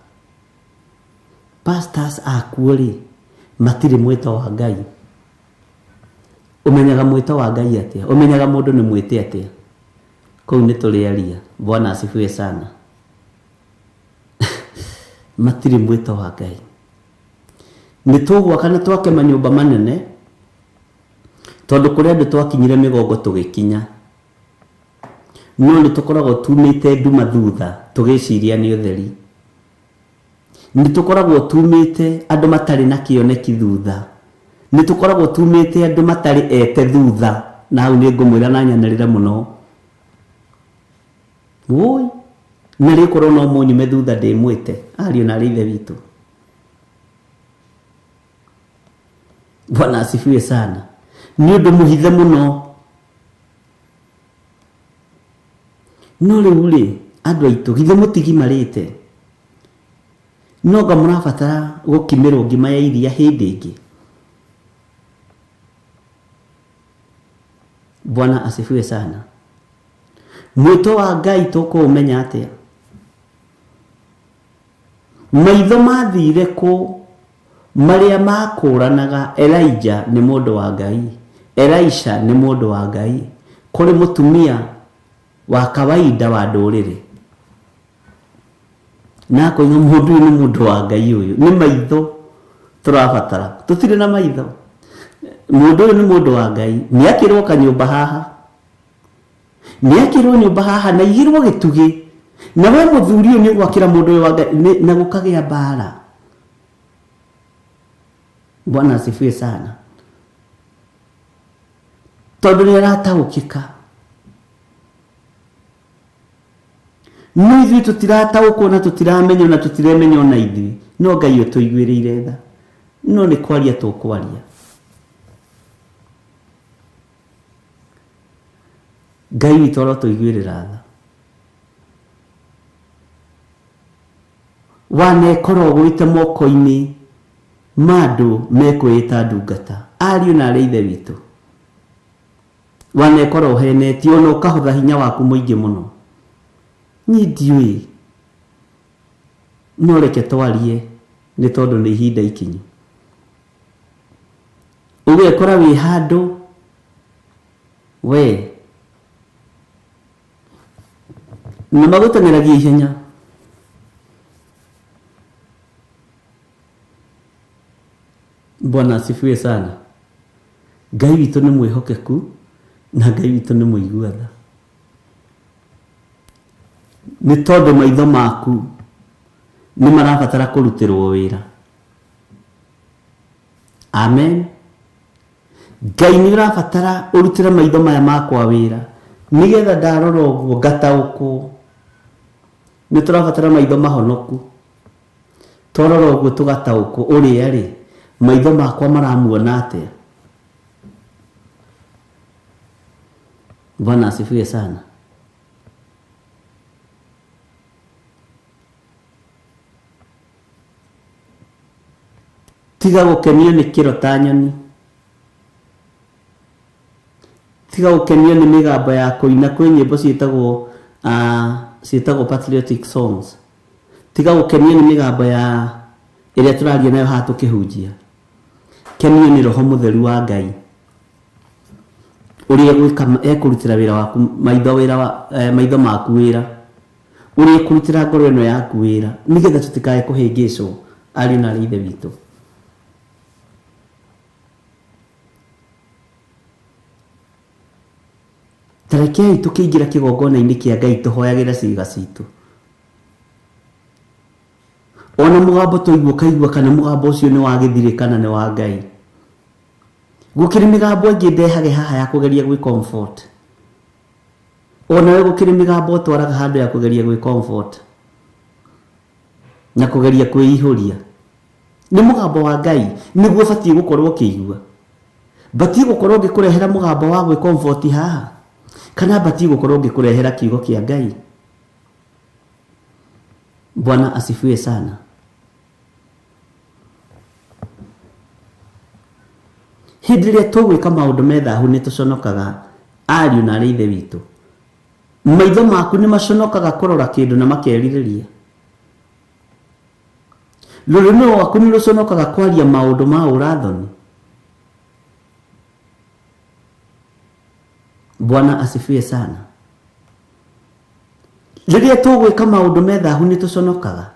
pastors akuo matire mwito wa Ngai. Umenyaga mwito wa Ngai atia? Umenyaga mundu ni mwite atia? Kou ni turiaria. Bwana asifiwe sana. Matire mwito wa Ngai. Ni tugwaka na twake manyumba manene tondu kuria andu twakinyire migongo tugikinya, no ni tukoragwo tumite nduma thutha tugiciria ni utheri. Ni tukoragwo tumite andu matari na kioneki thutha. Ni tukoragwo tumite andu matari ete thutha. Na hau ni ngumwira na nyanarira muno. Woi nari korwo no munyume thutha ndimwite ario na rithe witu. Bwana asifiwe sana. Ni undu muhithe muno. No riu andu aitu githe mutigimarite. No nga murabatara gukimirwo ngima ya iria hindi ingi. Bwana asifiwe sana. Mwito wa Ngai tukumenya atia? Maitho mathire ku maria makuranaga Elijah ni mundu wa Ngai, Elisha ni mundu wa Ngai, kuri mutumia wa kawaida wa ndurire. Na ko ni mundu wa Ngai uyu ni maitho turabatara. Tutire na maitho. Mundu ni mundu wa Ngai. Ni akirwo kanyumba haha. Ni akirwo nyumba haha na igirwo gitugi. Na we muthuri uyu ni gwakira mundu wa Ngai na gukagia bara. Bwana asifiwe sana. Tondu ni arataukika. No ithuĩ tũtirataũkwo na tũtiramenyo na tũtiremenyo na ithuĩ. No Ngai ũtũiguĩrĩire tha. No nĩ kwaria tũkwaria. Ngai witũ arotũiguĩrĩra tha. Wanekorwo gwĩte moko-inĩ ma andũ mekwĩta ndungata. Ariũ na arĩ ithe witũ. Wanekorwo ũhenetio na ũkahũtha hinya waku mũingĩ mũno. Ni ndiũĩ. No reke twarie nĩ tondũ nĩ ihinda ikinyu. Ũgekora wĩ handũ we na magũteng'eragia ihenya. Bwana asifiwe sana. Ngai witũ nĩ mwĩhokeku na Ngai witũ nĩ mũiguatha. Ni tondu maitho maku ni marabatara kurutirwo wira. Amen. Ngai ni rabatara urutira maitho maya makwa wira nigetha ndarora uguo ngataũkwo. Ni turabatara maitho mahonoku. Torora uguo tugataũkwo uria maitho makwa maramuona atia. Bwana asifiwe sana. Tiga gukenio ni kirota nyoni. Tiga gukenio ni migamba ya kuina kwi nyimbo ciitagwo patriotic songs. Tiga gukenio ni migamba ya iria turaria nayo ha tukihunjia. Kenio ni roho mutheru wa Ngai. Uria gwika ekurutira wira waku maitho maku wira. Uria kurutira ngoro ino yaku wira nigetha tutikae kuhingicwo ari na rithe witu. Tarekei tukiingira kigongona-ini kia Ngai tuhoyagira ciiga citu. Ona mugambo tuigua kaigua kana mugambo ucio ni wa githire kana ni wa Ngai. Gukiri migambo ingi ndehage haha ya kugeria gwi comfort. Ona we gukiri migambo twaraga handu ya kugeria gwi comfort. na kugeria kwĩihũria. Nĩ mũgambo wa Ngai nĩguo batie gũkorwo kĩigua. Batie gũkorwo ngĩkũrehera mũgambo wa gwĩ comfort haha, kana batie gũkorwo ngĩkũrehera kiugo kĩa Ngai. Bwana asifiwe sana. Hĩndĩ ĩrĩa tũgwĩka maũndũ methahu nĩ tũconokaga ariũ na arĩ ithe witũ. Maitho maku nĩ maconokaga kũrora kĩndũ na makerirĩria. Rũrĩmĩ rwaku nĩ rũconokaga kwaria maũndũ ma ũrathoni. Bwana asifiwe sana. Rĩrĩa tũgwĩka maũndũ methahu nĩ tũconokaga.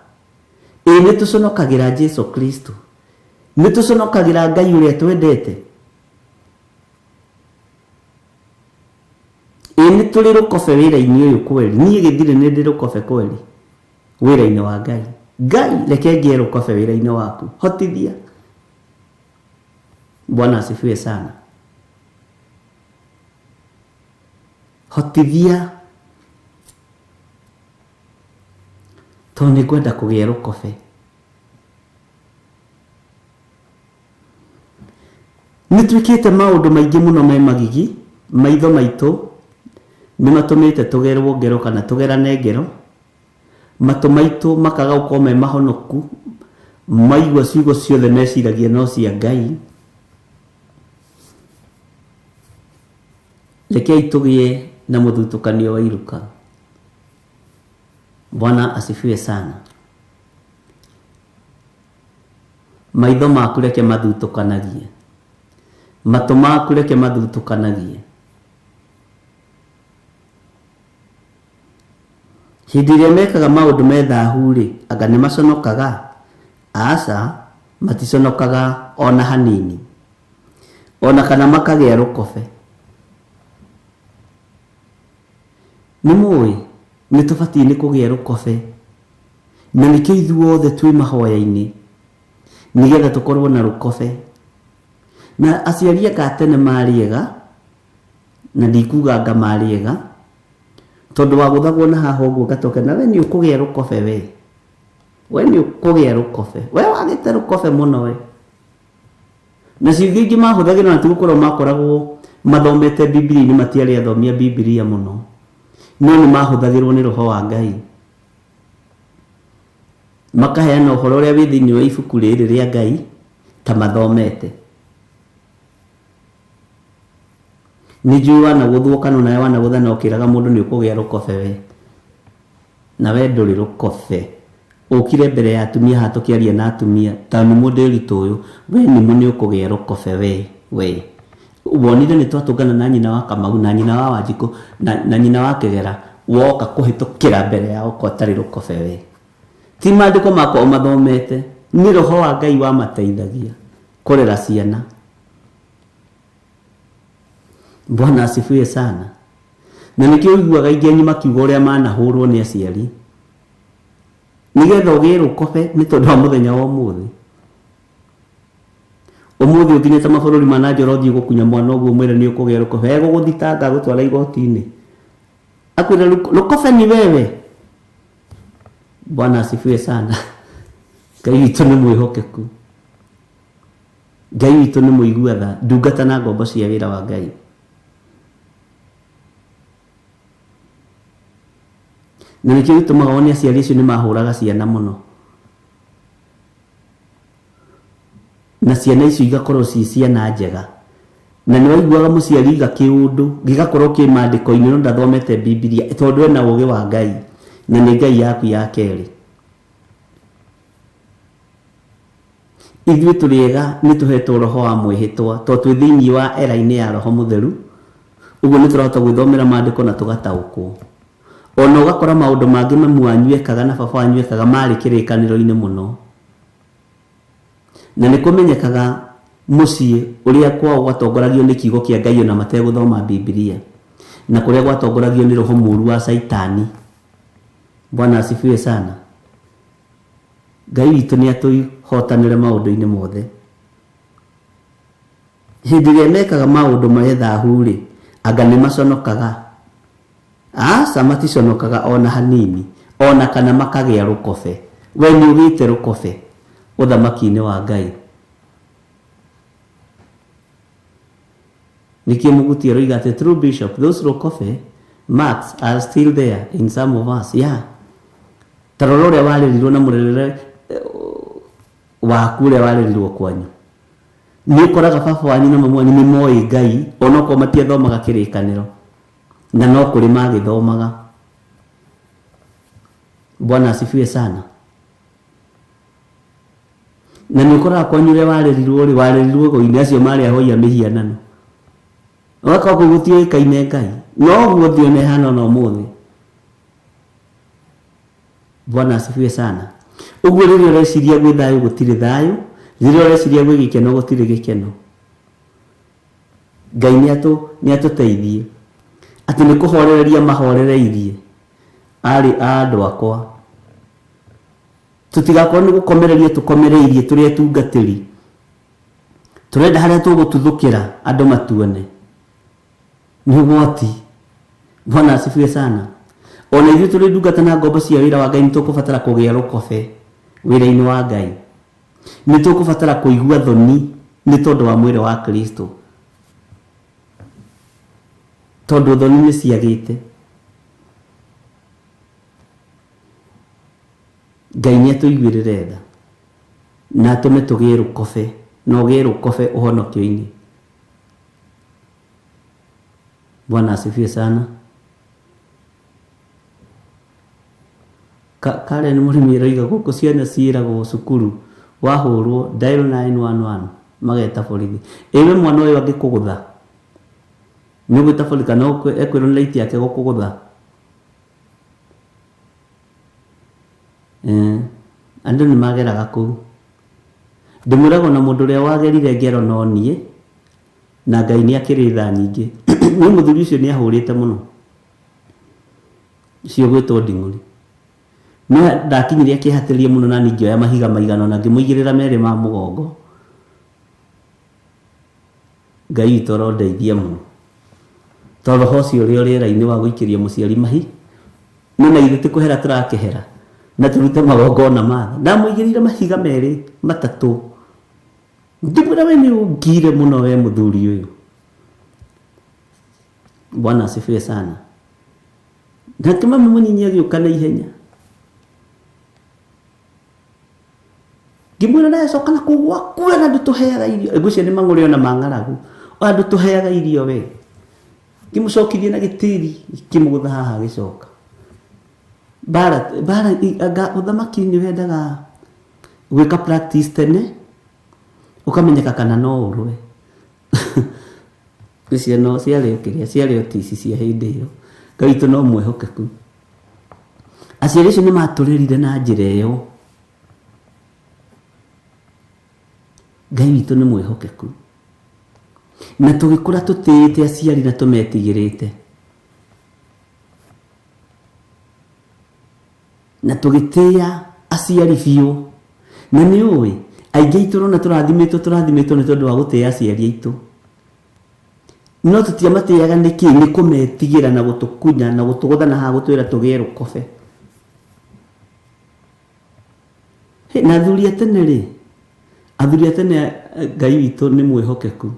Nĩ tũconokagĩra Jesu Kristo. Nĩ tũconokagĩra Ngai ũrĩa twendete. Nĩ tũrĩ rũkobe wĩra-inĩ ũyũ kweli. Niĩ gĩthirĩ nĩ ndĩ rũkobe kweli wĩra-inĩ wa Ngai. Ngai reke ngĩe rũkobe wĩra-inĩ waku. Hotithia. Bwana asifiwe sana. Hotithia. Tondũ nĩ ngwenda kũgĩa rũkobe. Nĩ twĩkĩte maũndũ maingĩ mũno me magigi. Maitho maitũ nĩ matũmĩte tũgerwo ngero kana tũgerane ngero. Matũ maitũ makaga gũkorwo me mahonoku. Maigua ciugo ciothe meciragia no cia Ngai. Rekei tũgĩe na mũthutũkanio wa iruka. Bwana asifiwe sana. Maitho maku reke mathutũkanagie. Matũ maku reke mathutũkanagie. Hĩndĩ ĩrĩa mekaga maũndũ methahu rĩ, anga nĩ maconokaga? Aca, maticonokaga ona hanini. Ona kana makagĩa rũkobe. Nĩ mũĩ nĩ tũbatie nĩ kũgĩa rũkobe. Na nĩkĩo ithuothe twĩ mahoya-inĩ nĩgetha tũkorwo na rũkobe. Na aciari aka tene marĩega, na ndikuga anga marĩega, tondũ wagũthagwo na haha ũguo gatoke na we nĩ ũkũgĩa rũkobe we. We nĩ ũkũgĩa rũkobe. We wagĩte rũkobe mũno we. Na ciugo ingĩ mahũthagĩra na tigukorwo makoragwo mathomete Biblia-inĩ, matiarĩ athomia Biblia mũno. No nĩ mahũthagĩrwo nĩ Roho wa Ngai. Makaheana ũhoro ũrĩa wĩ thĩinĩ wa ibuku rĩrĩ rĩa Ngai ta mathomete. Nĩ njũĩ wanagũthwo kana nawe wanagũtha na ũkĩraga mũndũ nĩ ũkũgĩa rũkobe we. Na we ndũrĩ rũkobe. Ũkire mbere ya atumia haha tũkĩaria na atumia ta nĩ mũndũ ũritũ ũyũ, we nĩmo nĩ ũkũgĩa rũkobe we. Wonire nĩ twatũngana na nyina wa Kamau na nyina wa Wanjikũ na nyina wa Kĩgera, woka kũhĩtũkĩra mbere yao ko atarĩ rũkobe we. Ti maandĩko makwa mathomete, nĩ Roho wa Ngai wamateithagia kũrera ciana. Bwana asifiwe sana. Na nĩkĩo ũiguaga aingĩ anyu makiuga ũrĩa manahũrwo nĩ aciari. Nĩgetha ũgĩe rũkobe nĩ tondũ wa mũthenya wa ũmũthĩ. Ũmũthĩ ũthiĩte mabũrũri ma na nja ũrothiĩ gũkunya mwana ũguo mwĩre nĩ ũkũgĩa rũkobe. Egũgũthitanga gũtwara igoti-inĩ. Akwĩra rũkobe ni wewe. Bwana asifiwe sana. Ngai witũ nĩ mwĩhokeku. Ngai witũ nĩ mũigua tha, ndungata na ngombo cia wĩra wa Ngai. Na nĩkĩo gĩtũmaga wone aciari acio nĩ mahũraga ciana mũno. Na ciana icio igakorwo ci ciana njega. Na nĩ waiguaga mũciari iga kĩũndũ gĩgakorwo kĩ maandĩko-inĩ no ndathomete Biblia tondũ ena ũũgĩ wa Ngai na nĩ Ngai yaku ya kerĩ. Ithuĩ tũrĩega nĩ tũhetwo roho wa mwĩhĩtwa tondũ twĩ thĩinĩ wa era-inĩ ya Roho Mũtheru. Ũguo nĩ tũrahota gwĩthomera maandĩko na tũgataũkwo. Ona ũgakora maũndũ mangĩ mamu wanyu ekaga na baba wanyu ekaga marĩ kĩrĩkanĩro-inĩ mũno. Na nĩ kũmenyekaga mũciĩ ũrĩa kwao gwatongoragio nĩ kiugo kĩa Ngai ona mategũthoma Biblia, na kũrĩa gwatongoragio nĩ roho mũũru wa Saitani. Bwana asifiwe sana. Ngai witũ nĩ atũhotanĩre maũndũ-inĩ mothe. Hĩndĩ ĩrĩa mekaga maũndũ methahu rĩ, anga nĩ maconokaga? Aca maticonokaga ona hanini, ona kana makagĩa rũkobe. we nĩ ũgĩte rũkobe ũthamaki-inĩ wa Ngai. Nikio Muguti aroiga atĩ true bishop, those rũkobe marks are still there in some of us. Yeah. Tarora ũrĩa warĩrirwo na mũrerere waku ũrĩa warĩrirwo kwanyu. Nĩ ũkoraga baba wanyu na mami wanyu nĩ moĩ Ngai onokorwo matiathomaga kĩrĩkanĩro na no kũrĩ magĩthomaga. Bwana asifiwe sana. Na nĩ ũkoraga kwanyu ũrĩa warĩrirwo go-inĩ acio marĩ ahoia mĩhianano. Waka gũgũtiĩ kaine Ngai. No guo ne hana no mũthĩ. Bwana asifiwe sana. Ũguo rĩrĩa ũreciria gwĩ thayũ gũtirĩ thayũ, rĩrĩa ũreciria gwĩ gĩkeno gũtirĩ gĩkeno. Ngai nĩ atũteithie atĩ nĩ kũhorereria mahorereirie arĩ andũ akwa. Tũtigakorwo nĩ gũkomereria tũkomereirie tũrĩa tungatĩri. Tũrenda harĩa tũgũtuthũkĩra andũ matuone. Ni ũgwati. Bwana asifiwe sana. Ona ithuĩ tũrĩ ndungata na ngombo cia wĩra wa Ngai nĩ tũkũbatara kũgĩa rũkobe wĩra-inĩ wa Ngai. Nĩ tũkũbatara kũigua thoni nĩ tondũ wa mwĩrĩ wa Kristo. Tondũ thoni nĩ ciagĩte. Ngai nĩ atũiguĩrĩre tha na atũme tũgĩe rũkobe na ũgĩe rũkobe ũhonokio-inĩ. Bwana asifiwe sana. Karen mũrĩmi aroiga gũkũ ciana ciĩragwo cukuru wahũrwo dial 911 mageta borithi. Ewe mwana ũyũ angĩkũgũtha nĩ ũgwĩta borithi kana ekwĩrwo nĩ laiti yake gũkũgũtha. Andũ nĩ mageraga kũu. Ndĩmwĩraga na mũndũ ũrĩa wagerire ngero no niĩ na Ngai nĩ akĩrĩ tha nyingĩ. Nĩ mũthuri ũcio nĩ ahũrĩte mũno. Cio gwĩtwo Nding'ũri. No ndakinyire akĩhatĩrĩria mũno na ningĩ mahiga maigana na ngĩmũigĩrĩra merĩ ma mũgongo. Ngai witũ arondeithia mũno. Tondũ hocio ũrĩa rĩera-inĩ wa gũikĩria mũciari mahi. No na ithuĩ tĩkũhera tũrakĩhera. Na tũrute magongona matha. Ndamũigĩrĩire mahiga merĩ matatũ. Ndĩmwĩra we nĩ ũngire mũno we mũthuri ũyũ. Bwana asifiwe sana. Na kama mũnini agĩũka na ihenya. Ngĩmwĩra naye coka na kũgwa kuwe na ndũtũheaga irio. Ngwĩciria nĩ mang'ũrĩ ona mang'aragu. Ona ndũtũheaga irio we. Ngĩmũcokithie na gĩtĩri ngĩmũgũtha haha gĩcoka. Bara ũthamaki nĩ wendaga gwĩka practice tene ũkamenyeka kana no ũrwe. Icio no ciarĩ otisi cia hĩndĩ ĩyo. Ngai witũ no mwĩhokeku. Aciari acio nĩ matũrerire na njĩra ĩyo. Ngai witũ nĩ mwĩhokeku. Na tũgĩkũra tũtĩĩte aciari na tũmetigĩrĩte. Na tũgĩtĩĩa aciari biũ. Na nĩ ũĩ aingĩ aitũ rona tũrathimĩtwo nĩ tondũ wa gũtĩĩa aciari aitũ. No tũtiamatĩaga nĩkĩ? Nĩ kũmetigĩra na gũtũkunya na gũtũgũtha na ha gũtwĩra tũgĩe rũkobe. Na athuri a tene rĩ, athuri a tene Ngai witũ nĩ mwĩhokeku.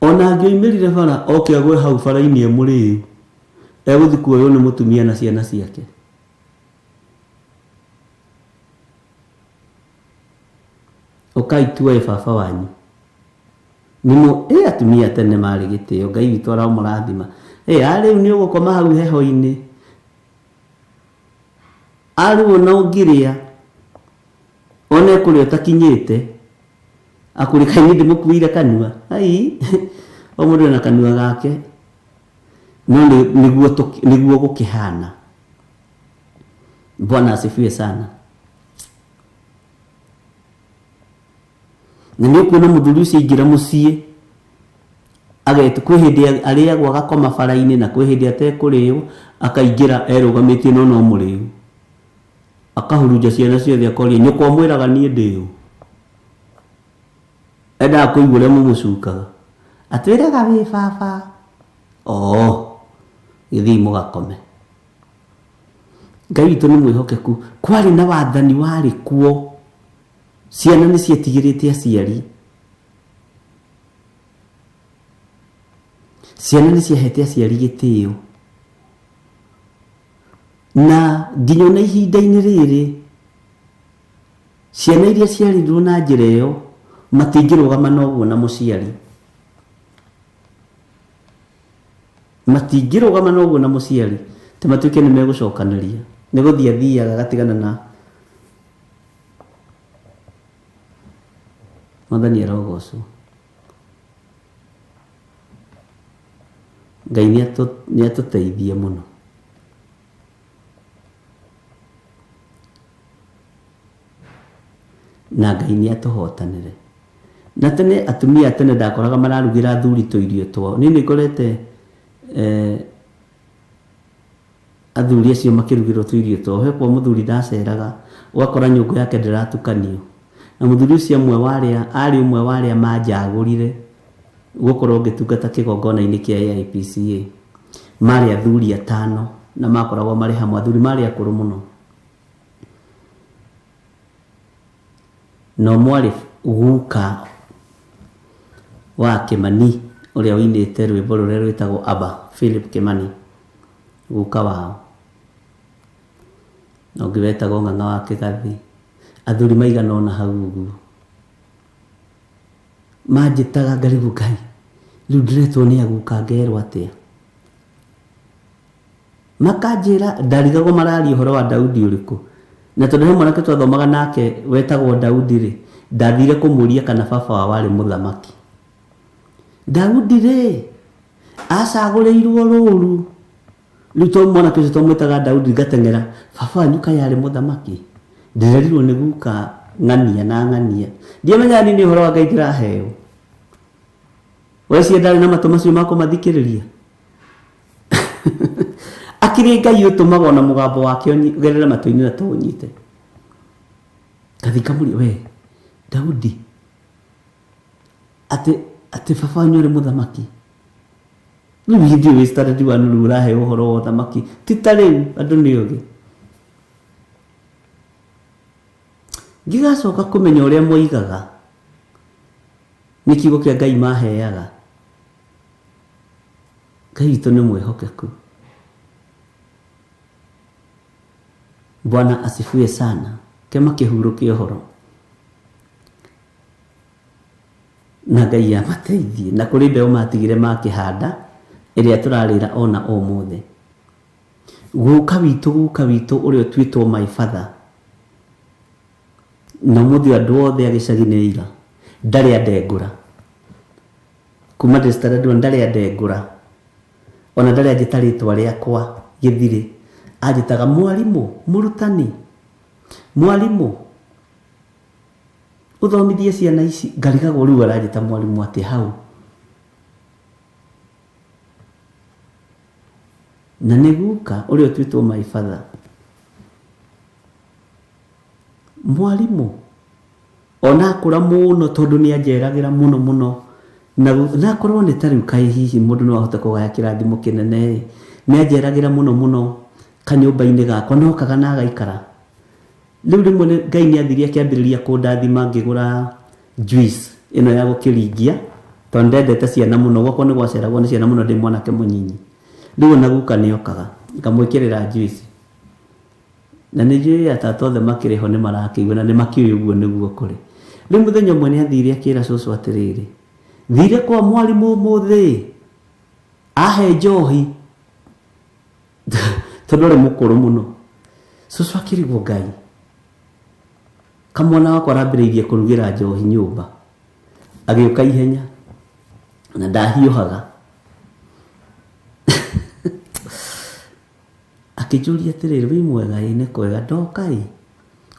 Ona angĩoimĩrire bara oke agwe hau bara-inĩ mũrĩu egũthiĩ kuoywo nĩ mũtumia na ciana ciake. Ũkaitua baba wanyu. Nĩmo atumia tene marĩ gĩtĩo. Ngai witũ aramũrathima. Rĩu nĩ ũgũkoma hau heho-inĩ. Arĩu ona ũngĩrĩa ona kũrĩa ũtakinyĩte akũrĩkaini ndĩmũkuĩire kanua. O mũndũ na kanua gake. No nĩguo gũkĩhana. Bwana asifiwe sana. Na nĩ ũkuona mũthuri ũcio aingĩra mũciĩ agetu kwĩ hĩndĩ arĩagwo agakoma bara-inĩ na kwĩ hĩndĩ atekũrĩo akaingĩra erũgamĩtie no mũrĩu. Akahurunja ciana ciothe akoria nyũkwa mwĩraga niĩ ndĩũ. Endaga kũigua ũrĩa mũmũcukaga. Atwĩraga wĩ baba. githii mugakome. Ngai witũ nĩ mwĩhokeku. Kwarĩ na wathani warĩ kuo, ciana nĩ cietigĩrĩte aciari, ciana nĩ ciahete aciari gĩtĩo, na nginya na ihinda-inĩ rĩrĩ ciana iria ciarirwo na njĩra ĩyo matingĩrũgama na ũguo na mũciari, matingĩrũgama na ũguo na mũciari te matuĩke nĩ megũcokanĩria, nĩ gũthiĩ athiaga gatigana na Mwathani arogocwo. Ngai nĩ atũteithie mũno. Na Ngai nĩ atũhotanĩre. Na tene atumia tene ndakoraga mararugĩra athuri tũirio twao. Niĩ nĩ ngorete athuri acio makĩrugĩrwo tũirio twao. He kwa mũthuri ndaceraga ũgakora nyũngũ yake ndĩratukanio, na mũthuri ũcio arĩ ũmwe wa arĩa manjagũrire gũkorwo ngĩtungata kĩgongona-inĩ kĩa AIPCA. Marĩ athuri 5 na makoragwo marĩ hamwe. Athuri marĩ akũrũ mũno. No mwarĩ guka wa Kĩmani ũrĩa ũinĩte rwĩmbo rũrĩa rwĩtagwo Aba, Philip Kĩmani, guka wao. Na ũngĩ wetagwo Ng'ang'a wa Kĩgathi. Athuri maigana ũna hau ũguo manjĩtaga ngarigwo Ngai, rĩu ndĩretwo nĩ aguka ngerwo atĩa? Makanjĩra ndarigagwo mararia ũhoro wa Daudi ũrĩkũ. Na tondũ he mwanake twathomaga nake wetagwo Daudi rĩ, ndathire kũmũria kana baba wao warĩ mũthamaki. Daudi rĩ acagũrĩirwo rũru, rĩu to mwanake ũcio twamwĩtaga Daudi ngateng'era, baba wanyu kaĩ arĩ mũthamaki? Ndĩrerirwo nĩ guka ng'ania na ng'ania. Ndiamenya nĩ ũhoro wa Ngai ndĩraheo. Weci ndarĩ na matũ macio ma kũmathikĩrĩria. Akĩrĩ Ngai ũtũmaga na mũgambo wake ũgerere matũ-inĩ na tũũnyite. Kathika mũri we Daudi atĩ baba wanyu arĩ mũthamaki. Rĩu hĩndĩ ĩyo standard wa nuru ũraheo ũhoro wa ũthamaki. Ti ta rĩu andũ nĩ ũgĩ. Ngigacoka kũmenya ũrĩa moigaga nĩ kiugo kĩa Ngai maheaga. Ngai witũ nĩ mwĩhokeku. Bwana asifiwe sana. Kema kĩhurũkie ũhoro. Na Ngai amateithie. Na kũrĩ mbeũ matigire makĩhanda ĩrĩa tũrarĩra ona ũmũthĩ. Guka witũ ũrĩa ũtuĩtwo my father. Na mũthĩ andũ othe agĩcagi-inĩ ira ndarĩ andengũra. Kuma ndĩstaradio ndarĩ andengũra. Ona ndarĩ anjĩta rĩtwa rĩakwa gĩthirĩ. Anjĩtaga mwarimũ, mũrutani, mwarimũ ũthomithie ciana ici. Ngarigagwo rĩu aranjĩta mwarimũ atĩ hau. Na nĩ guka ũrĩa ũtuĩtwo my father. Mwarimũ ona akũra mũno tondũ nĩ anjeragĩra mũno na akorwo nĩ ta rĩu kaĩ hihi mũndũ no ahote kũgaya kĩrathimo kĩnene. Nĩ anjeragĩra mũno kanyũmba-inĩ gakwa nokaga na agaikara. Rĩu rĩmwe Ngai nĩ athirie akĩambĩrĩria kũndathima ngĩgũra juice ĩno ya gũkĩringia tondũ ndendete ciana mũno. Gwakwa nĩ gwaceragwo nĩ ciana mũno ndĩ mwanake mũnyinyi. Rĩu ona guka nĩ okaga ngamwĩkĩrĩra juice. Na nĩ njũĩ atata othe makĩrĩ ho nĩ marakĩigua na nĩ makĩũĩ ũguo nĩguo kũrĩ. Rĩu mũthenya ũmwe nĩ athire akĩra cũcũ atĩrĩrĩ, thire kwa mwarimũ ũmũthĩ ahe njohi tondũ arĩ mũkũrũ mũno. Cũcũ akĩrigwo Ngai, kamwana wakwa arambĩrĩirie kũrugĩra njohi nyũmba. Agĩũka ihenya na ndahiũhaga. Akĩnjũria atĩrĩrĩ, wĩ mwega? Ĩ nĩ kwega. Ndoka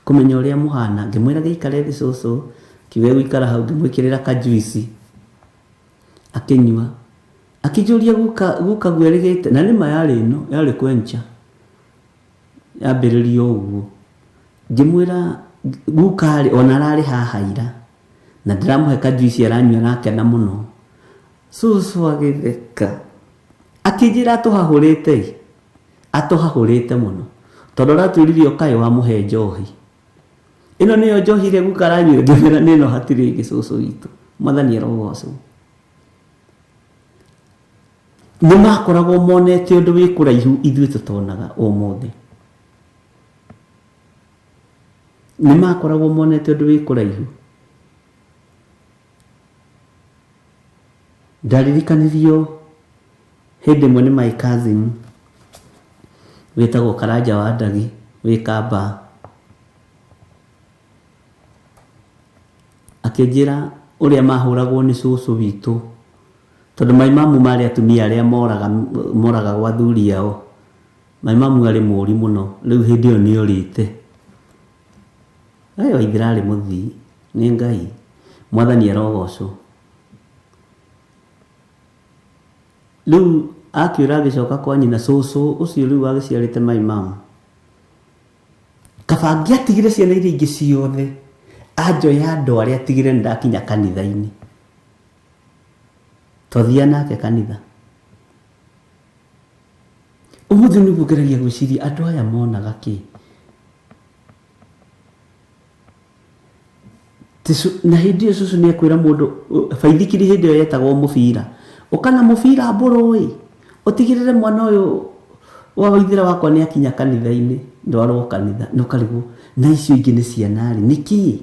kũmenya ũrĩa mũhana. Ngĩmwĩra gĩikare thĩ cũcũ. Kiuga gũikara hau ngĩmwĩkĩrĩra kajuici akĩnyua. Akĩnjũria guka gwĩrĩgĩte, na nĩma yarĩ ĩno yarĩ kwencha yambĩrĩria ũguo. Ngĩmwĩra guka ona ararĩ haha ira na ndĩramũhe kajuici aranyua nakena mũno. Cũcũ agĩtheka akĩnjĩra atũhahũrĩte mũno tondũ aratwĩrire ũkaĩ wa mũhe njohi ĩno nĩyo njohi ĩrĩa gukaranyua ngĩmera nĩno hatirĩ ĩngĩ cũcũ witũ mwathani arogocwo nĩ makoragwo monete ũndũ wĩ kũraihu ithuĩ tũtonaga ũmũthĩ nĩ makoragwo monete ũndũ wĩ kũraihu ndaririkanirio hĩndĩ ĩmwe nĩ my cousin wĩtagwo Karanja wa Ndagi wĩ Kamba akĩnjĩra ũrĩa mahũragwo nĩ cũcũ witũ tondũ maimamu marĩ atumia arĩa moraga gwa thuri yao maimamu arĩ mũũri mũno rĩu hĩndĩ ĩyo nĩ orĩte Waithĩra arĩ mũthii nĩ Ngai mwathani arogocwo rĩu akĩũra agĩcoka kwa nyina cũcũ ũcio rĩu agĩciarĩte maimamu kaba angĩatigire ciana iria ingĩ ciothe anjoya andũ arĩa atigire ndakinya kanitha-inĩ twathia nake kanitha ũmũthĩ nĩguo ngeragia gwĩciria andũ aya monaga kĩ na hĩndĩ ĩyo cũcũ nĩ ekwĩra mũndũ baithikiri hĩndĩ ĩyo yetagwo mũbira ũkana mũbira mbũrũĩ ũtigĩrĩre mwana ũyũ wa Waithĩra wakwa nĩ akinya kanitha-inĩ ndwarwo kanitha no karigwo na icio ingĩ nĩ ciana-rĩ nĩkĩ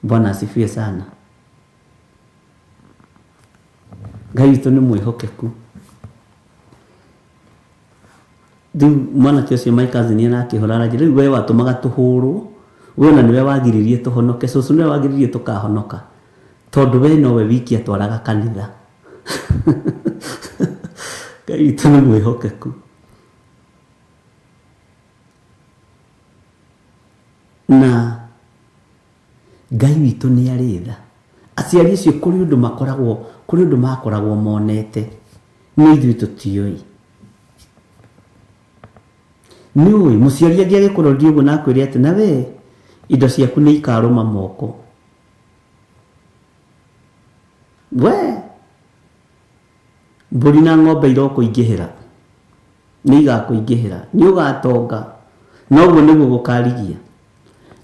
Bwana asifiwe sana Ngai witũ nĩ mwĩhokeku rĩu mwanake ũcio my cousin nĩ akĩhora ranjĩ rĩu we watũmaga tũhũrwo we na nĩwe wagiririe tũhonoke cũcũ nĩwe wagiririe tũkahonoka tondũ we nowe wiki atwaraga kanitha Ngai witũ nĩ mwĩhokeku na Ngai witũ nĩ arĩ tha aciari acio kũrĩ ũndũ makoragwo monete nĩ ithuĩ tũtiũĩ nĩũĩ mũciari angĩagĩkũroria ũguo na akwĩre atĩ na we indo ciaku nĩ ikarũma moko we mbũri na ng'ombe irokũingĩhĩra nĩ igakũingĩhĩra nĩ ũgatonga noguo nĩguo gũkarigia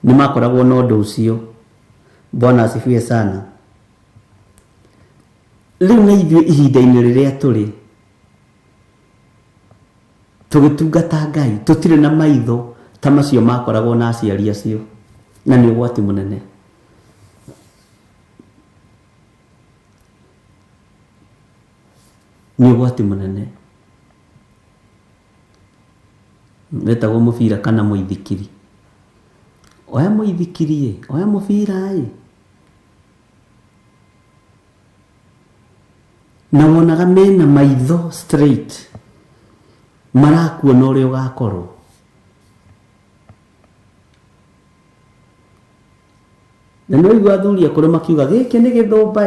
nĩ makoragwo na ũndũ ũcio Bwana asifiwe sana rĩu na ithuĩ ihinda-inĩ rĩrĩa tũrĩ tũgĩtungata Ngai tũtirĩ na maitho ta macio makoragwo na aciari acio na nĩ ũgwati mũnene nĩ ũgwati mũnene wetagwo mũbira kana mũithikiri oya mũithikiri oya mũbira na wonaga mena maitho straight marakuona ũrĩa ũgakorwo na nĩ ũigua athuri akũrũ makiuga gĩkĩ nĩ gĩthũmba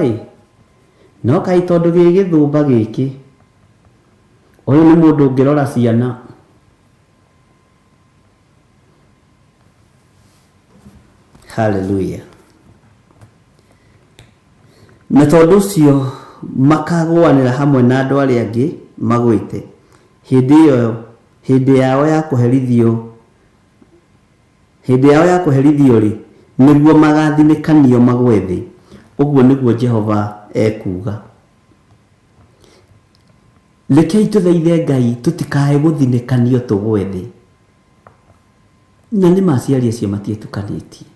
no kaĩ tondũ gĩ gĩthũmba gĩkĩ ũyũ nĩ mũndũ ũngĩrora ciana haleluya na tondũ ũcio makagũanĩra hamwe na andũ arĩa angĩ magwĩte hĩndĩ yao ya kũherithio rĩ nĩguo magathinĩkanio magwe thĩ ũguo nĩguo Jehova ekuga rekei tũthaithe Ngai tũtikae gũthinĩkanio tũgwe thĩ na nĩ maciari acio matiĩtukanĩtie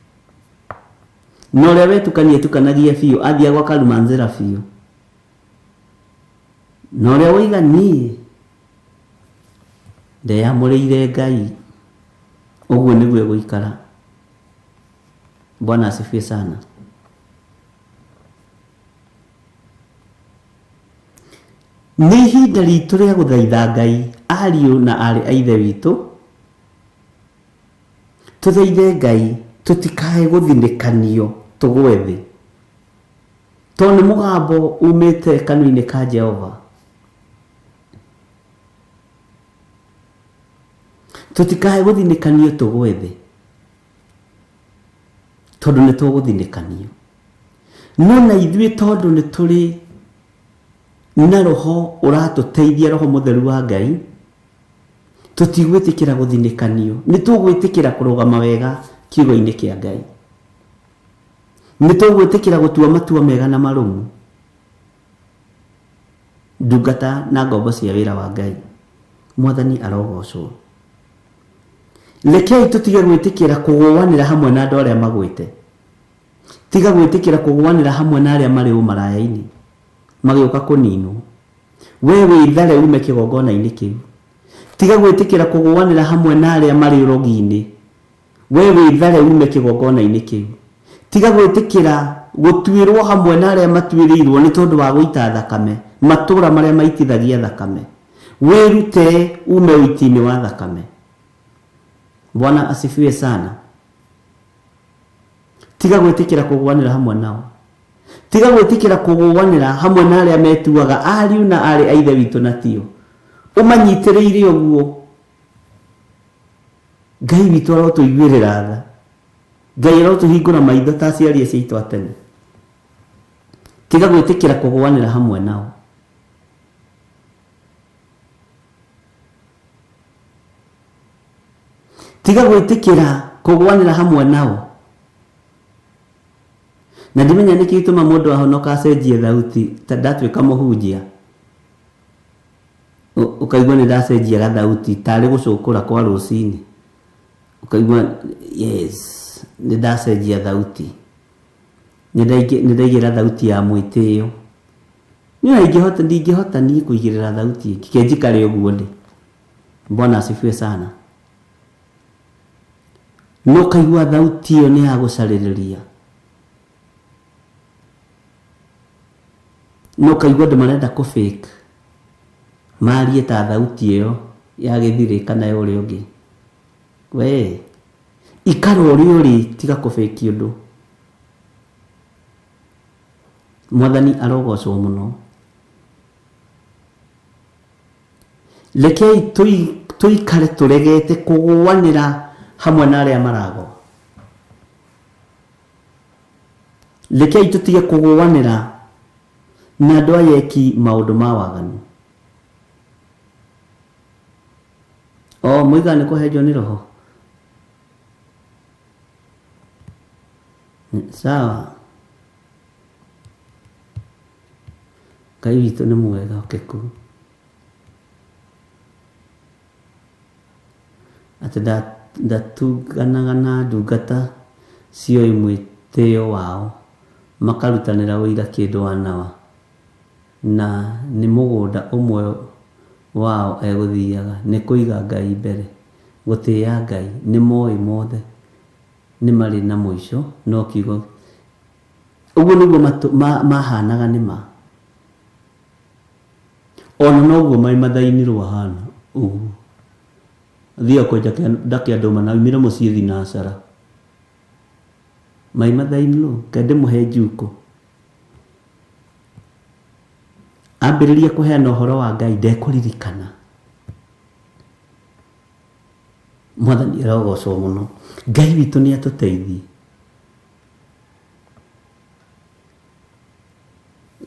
na ũrĩa wetukania tukanagia biũ athiaga gwa Karumanzĩra biũ na ũrĩa woiga niĩ ndeyamũrĩire Ngai ũguo nĩguo egũikara Bwana asifiwe sana nĩ ihinda ritũ rĩa gũthaitha Ngai ariũ na arĩ a ithe witũ tũthaithe Ngai tũtikae gũthinĩkanio tũgwe thĩ tondũ nĩ mũgambo umĩte kanua-inĩ ka Jehova tũtikae gũthinĩkanio tũgwe thĩ tondũ nĩ tũgũthinĩkanio no na ithuĩ tondũ nĩ tũrĩ na roho uratuteithia, roho mutheru wa Ngai, tutigwitikira guthinikanio, ni tugwitikira kurugama wega kiugo-ini kia Ngai, ni tugwitikira gutua matua mega na marumu, ndungata na ngombo cia wira wa Ngai. Mwathani arogocwo. Rekei tutige gwitikira kugwanira hamwe na andu aria magwite, tiga gwitikira kugwanira hamwe na aria mari umaraya-ini magioka kuninwo. We withare ume kigongona-ini kiu, tiga gwitikira kugwanira hamwe na aria mari urogi-ini. We withare ume kigongona-ini kiu, tiga gwitikira gutuirwo hamwe na aria matuirirwo ni tondu wa guita thakame, matura maria maitithagia thakame. Werute ume uitini wa thakame. Bwana asifiwe sana. Tiga gwitikira kugwanira hamwe nao, tiga gwitikira kugwanira hamwe na aria metuaga ariu na ari a ithe witu na tio. Umanyitiriire uguo, Ngai witu arotuiguirira tha, Ngai arotuhingura maitho ta ciaria ciitũ atene. Tiga gwitikira kugwanira hamwe nao. Tiga gwitikira kugwanira hamwe nao. Na ndimenya niki gituma mundu ahonoka acenjie thauti, ta ndatwika muhunjia ukaigua ni ndacenjia ga thauti tari gucukura kwa rucini, ukaigua yes ni ndacenjia thauti, ni ndaigira thauti ya mwitio. Ni ndingihota ni kuigirira thauti kikenjikare uguo ndi. Bwana asifiwe sana. No kaigua thauti iyo ni ya gucaririria, no kaigua ndu marenda ku fake marie ta thauti iyo ya githire kana ya uri ungi. We ikaro uri tiga ku fake undu. Mwathani arogocwo muno. Rekei tuikare turegete kugwanira hamwe na aria marago. Rekei tutige kugwanira na andu aya eki maundu ma waganu. Mwiga ni kuhenjwo ni roho. Sawa. Ngai witu ni mwega ukeku. Ati ndatuganaga na ndungata cio imwitio wao, makarutanira wiga kindu wanawa, na ni mugunda umwe wao eguthiaga ni kuiga Ngai mbere, gutia Ngai. Ni moi mothe ni mari na muico, no kiugo uguo niguo mahanaga ni ma. Ona noguo mai mathainirwo hana uguo. Thia kwenja ndakia nduma na umire mucii thinacara. Mai mathainirwo kende muhe njuko. Ambiriria kuheana uhoro wa Ngai ndekuririkana. Mwathani arogocwo muno. Ngai witu ni atuteithie.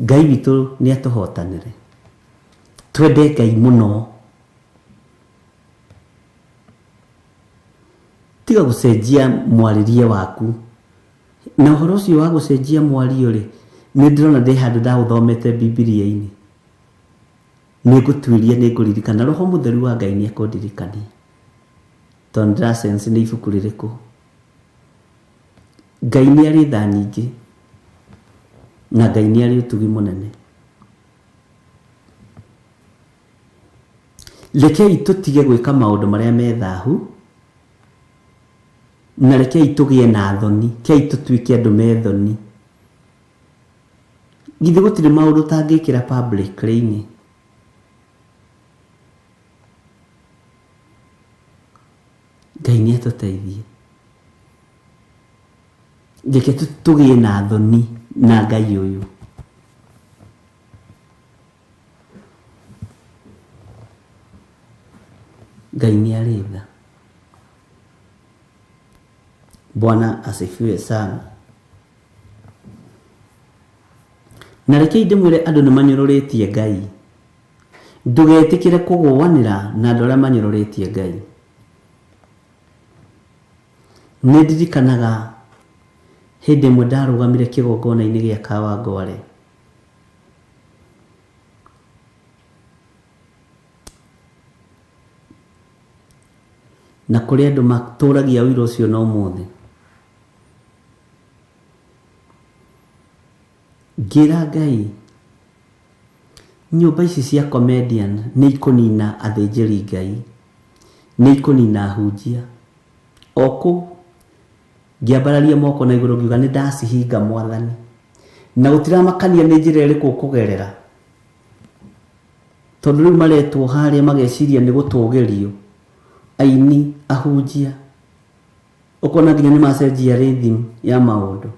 Ngai witu ni atuhotanire. Twende Ngai muno. Tiga gucenjia mwaririe waku. Na uhoro ucio wa gucenjia mwario ri, ni ndirona ndi handu ndathomete Biblia-ini. Ni gutuiria ni nguririkana roho mutheru wa Ngai ni akundirikania. Tondu ndasense ni ibuku ririku. Ngai ni ari tha nyingi, na Ngai ni ari utugi munene. Rekei tutige gwika maundu maria me thahu, na rekei tugie na thoni, kei tutuike andu me thoni. Githe gutire maundu tangikira public rini. Ngai ni atuteithie. Reke tugie na thoni na Ngai uyu. Ngai ni ari tha. Bwana asifiwe sana. Na reke ndimwire andu ni manyururetie Ngai. Ndugetikire kugwanira na andu aria manyururetie Ngai. Nĩ ndirikanaga hĩndĩ ĩmwe ndarũgamire kĩgongona-inĩ gĩa Kawangware. Na kũrĩ andũ matũragia ũira ũcio no ũmũthĩ. Ngĩra Ngai, nyũmba ici cia comedian nĩ ikũnina athĩnjĩri Ngai, nĩ ikũnina ahunjia. Oku ngĩambararia moko na igũrũ ngiuga nĩ ndacihinga Mwathani, na gũtiramakania nĩ njĩra ĩrĩkũ kũgerera, tondũ rĩu maretwo harĩa mageciria nĩ gũtũgĩrio aini, ahunjia, ũkona nginya nĩ macenjia rhythm ya maũndũ.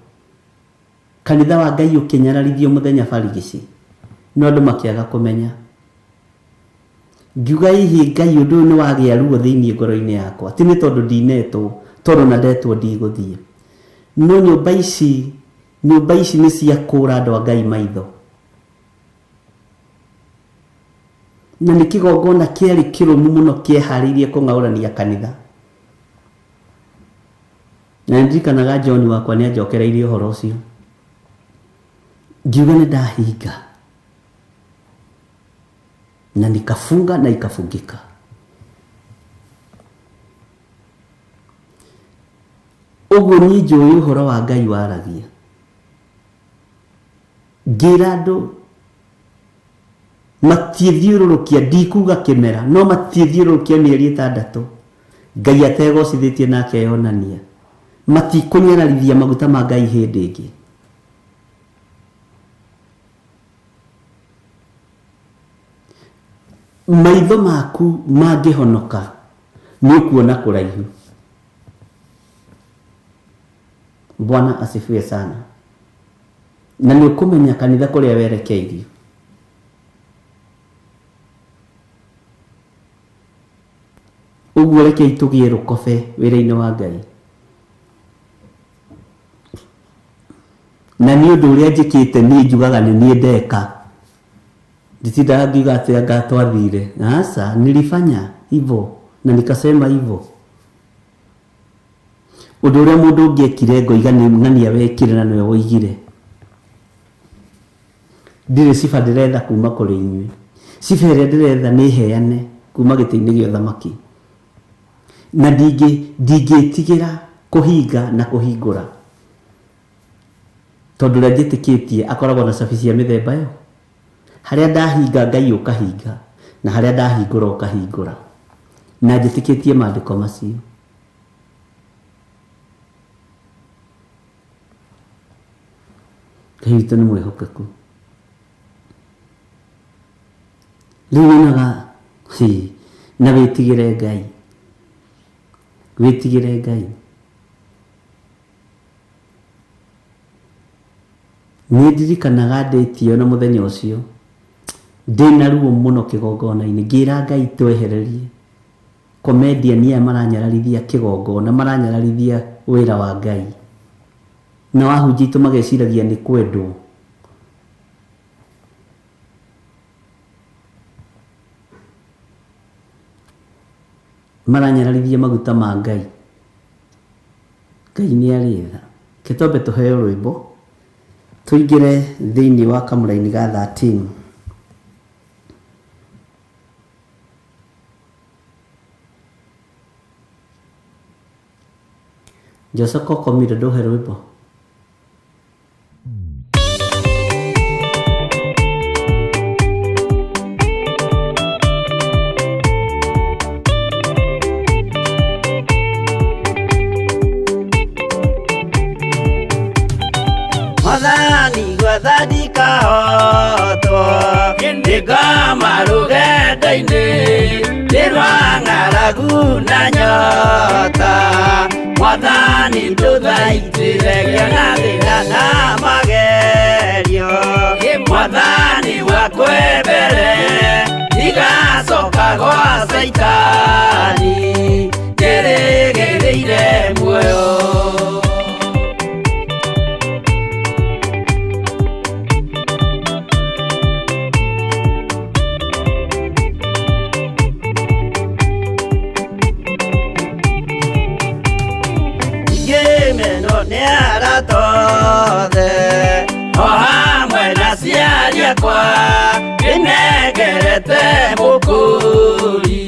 Kanitha wa Ngai ũkĩnyararithio mũthenya barigici, no andũ makĩaga kũmenya. Ngiuga hihi Ngai ũndũ ũyũ nĩ wagĩa ruo thĩinĩ ngoro-inĩ yakwa, ti nĩ tondũ ndinetwo, tondũ na ndetwo ndigũthiĩ. No nyũmba ici nĩ cia kũra andũ a Ngai maitho. Na nĩ kĩgongona kĩarĩ kĩrũmu mũno kĩeharĩirie kũng'aũrania kanitha. Na ndirikanaga John wakwa nĩ anjokereirie ũhoro ũcio. Ngiuga nĩ ndahinga. Na nikafunga na ikafungika. Ũguo niĩ njũĩ ũhoro wa Ngai waragia. Ngĩra andũ matiĩthiũrũrũkia, ndikuga kĩmera, no matiĩthiũrũrũkia mĩeri 6 Ngai ategocithĩtie nake eyonania. Matikũnyararithia maguta ma Ngai hĩndĩ ĩngĩ. Maitho maku mangĩhonoka nĩ ũkuona kũraihu. Bwana asifiwe sana. Na nĩ ũkũmenya kanitha kũrĩa werekeirio. Ũguo reke tũgĩe rũkobe wĩra-inĩ wa Ngai. Na nĩ ũndũ ũrĩa njĩkĩte niĩ njugaga nĩ niĩ ndeka. Nditindaga ngiuga atĩ anga twathire. Asa, nilifanya hivyo na nikasema hivyo. Ũndũ ũrĩa mũndũ ũngĩekire ngoiga nĩ awekire na nĩwe woigire. Ndirĩ sifa ndĩretha kuma kũrĩ inyuĩ. Sifa ĩrĩa ndĩretha nĩ heane kuma gĩtĩ-inĩ gĩa ũthamaki. Na ndingĩtigĩra kũhinga na kũhingũra. Tondũ ũrĩa njĩtĩkĩtie akoragwo na cabi cia mĩthemba yo. Harĩa ndahinga Ngai ũkahinga, na harĩa ndahingũra ũkahingũra. Na njĩtĩkĩtie maandĩko macio. Ngai witũ nĩ mwĩhokeku. Rĩu nyonaga na wĩtigĩre Ngai. Wĩtigĩre Ngai. Nĩ ndirikanaga ndĩtio na mũthenya ũcio. Ndĩna ruo mũno kĩgongona-inĩ. Ngĩra Ngai twehererie. Comedian aya maranyararithia kĩgongona, maranyararithia wĩra wa Ngai. Na wahunjia itũ mageciragia nĩ kwendwo. Maranyararithia maguta ma Ngai. Ngai nĩ arĩ tha. Kĩtombe tũheo rwĩmbo. Tũingĩre thĩinĩ wa kamũra-inĩ ga 13. Jose Koko mire nduhe rwĩmbo. Mwathani gwathani kahotwo nĩngama rũgendo-inĩ nĩrwa ng'aragu na nyota. Mwathani ndũthaitĩre gĩa thĩna na magerio. Mwathani wakwe mbere igacoka gwa Saitani kĩrĩgĩrĩire muoyo. nĩ aratothe o hamwe na ciari akwa ndĩnengerete mũkũri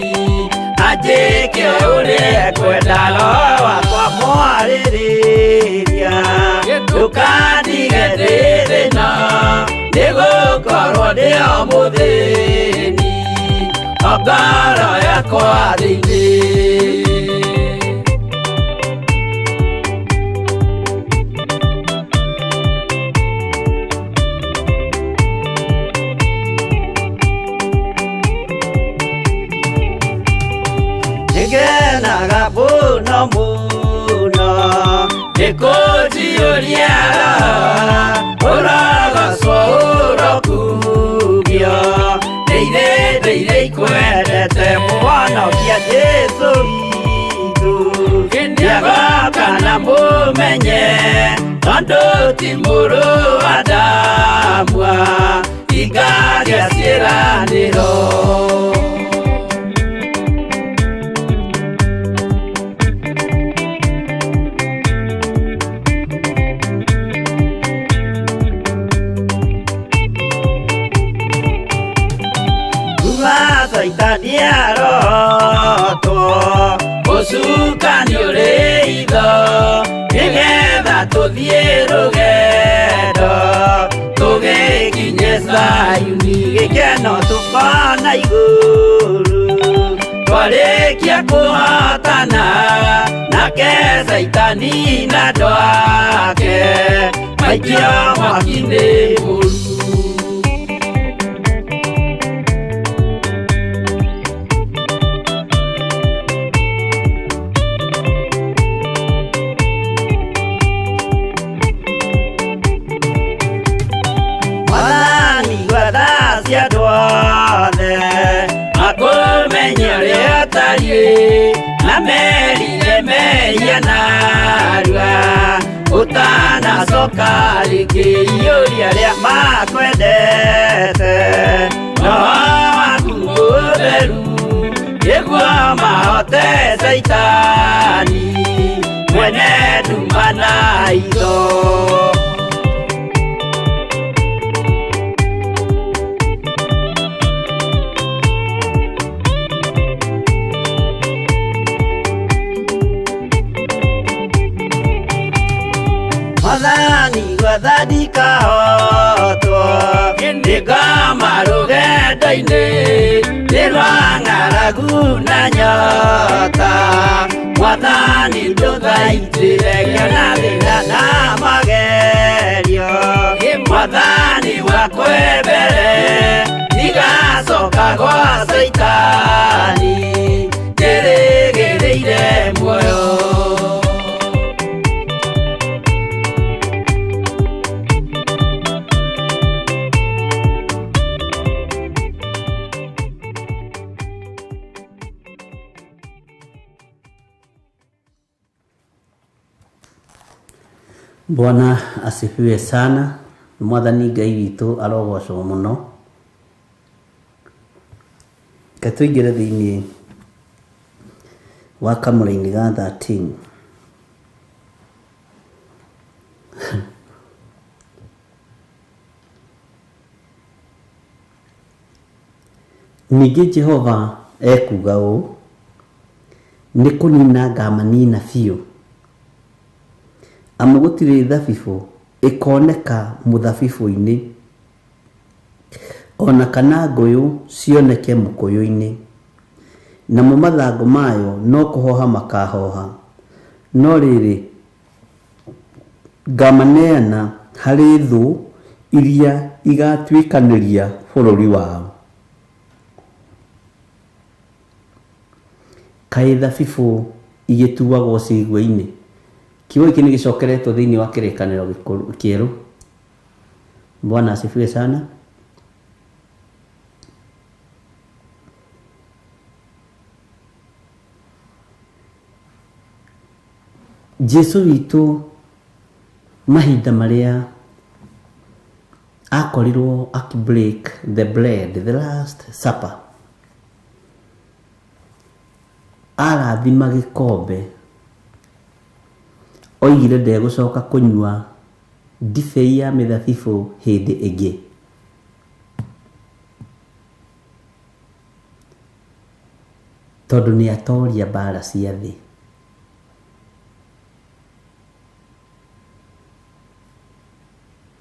anjĩke ũrĩa kwenda roho wakwa mwarĩrĩria ndũkandige ndĩ thĩna nĩgũkorwo ndĩ o mũthĩni o ngoro yakwa thĩinĩ. Ngenaga mũno mũno nĩkũnjiyũria ũrogocwo ũrokugio ndĩirĩ ikwendete mũhonokia Jesũ witũ nĩagoka na mũmenye tondũ ti mũrũ wa ndamwa ingagĩa ciĩranĩro. Saitani arotwo mũcukani ũrĩ itho nĩgetha tũthiĩ rũgendo tũgĩkinye Zayuni gĩkeno tũkona igũrũ twarĩkia kũhotana nake Saitani na andũ ake maikio mwaki-inĩ mũru. Na merire mehia narua ũtanacoka rĩngĩ iyũria rĩa makwendete roho waku mũtheru nĩguo mahote Saitani mwene nduma na itho. Mwathani gwathani kahotwo nĩngoma rũgendo-inĩ nĩ rwa ng'aragu na nyota Mwathani ndũthaitĩre ngĩona thĩna na magerio Mwathani wakwa mbere ndigacoka gwa Saitani ndĩrĩgĩrĩire muoyo. Bwana asifiwe sana. Mwathani Ngai witũ arogocwo mũno. Katũingĩre thĩinĩ wa kamũra-inĩ ga 13. Ningĩ Jehova ekuga ũũ, nĩ kũnina ngamanina biũ amu gũtirĩ thabibũ ĩkoneka mũthabibũ-inĩ ona kana ngũyũ cioneke mũkũyũ-inĩ, namo mathangũ mayo no kũhoha makahoha, no rĩrĩ ngamaneana harĩ thũ iria igatuĩkanĩria bũrũri wao. Kaĩ thabibũ igĩtuagwo cigwa-inĩ? Kiugo gĩkĩ nĩ gĩcokeretwo thĩinĩ wa kĩrĩkanĩro kĩerũ. Bwana asifiwe sana. Jesũ witũ mahinda marĩa akorirwo break the bread, the last supper, arathima gĩkombe oigire ndegũcoka kũnyua ndibei ya mĩthabibũ hĩndĩ ĩngĩ. Tondũ nĩ atoria mbara cia thĩ.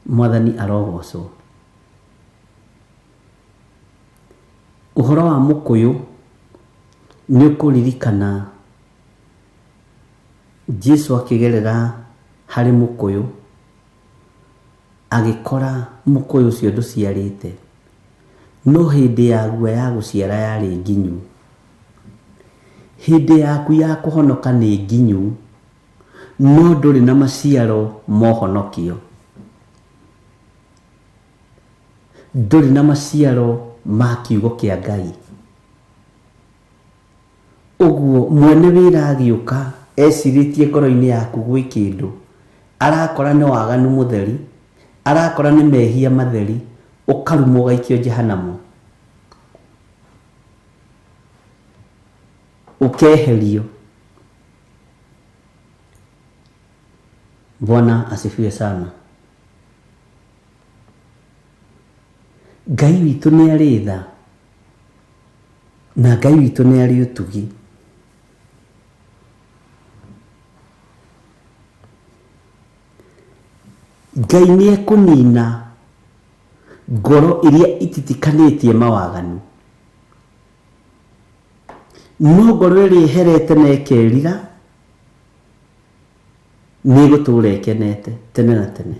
Mwathani arogocwo. Ũhoro wa mũkũyũ nĩ ũkũririkana Jesũ akĩgerera harĩ mũkũyũ agĩkora mũkũyũ ũcio ndũciarĩte, no hĩndĩ yaguo ya gũciara yarĩ nginyu. Hĩndĩ yaku ya kũhonoka nĩ nginyu, no ndũrĩ na maciaro mohonokio, ndũrĩ na maciaro ma kiugo kĩa Ngai. Ũguo mwene wĩra agĩũka ecirĩtie ngoro-inĩ yaku gwĩ kĩndũ, arakora nĩ waganu mũtheri, arakora nĩ mehia matheri, ũkarumwo ũgaikio jehanamu, ũkeherio. Bwana asifiwe sana. Ngai witũ nĩ arĩ tha, na Ngai witũ nĩ arĩ ũtugi. Ngai nĩ ekũnina ngoro iria ititikanĩtie mawaganu, no ngoro ĩrĩa ĩherete na ĩkerira nĩ gũtũũra ĩkenete tene na tene.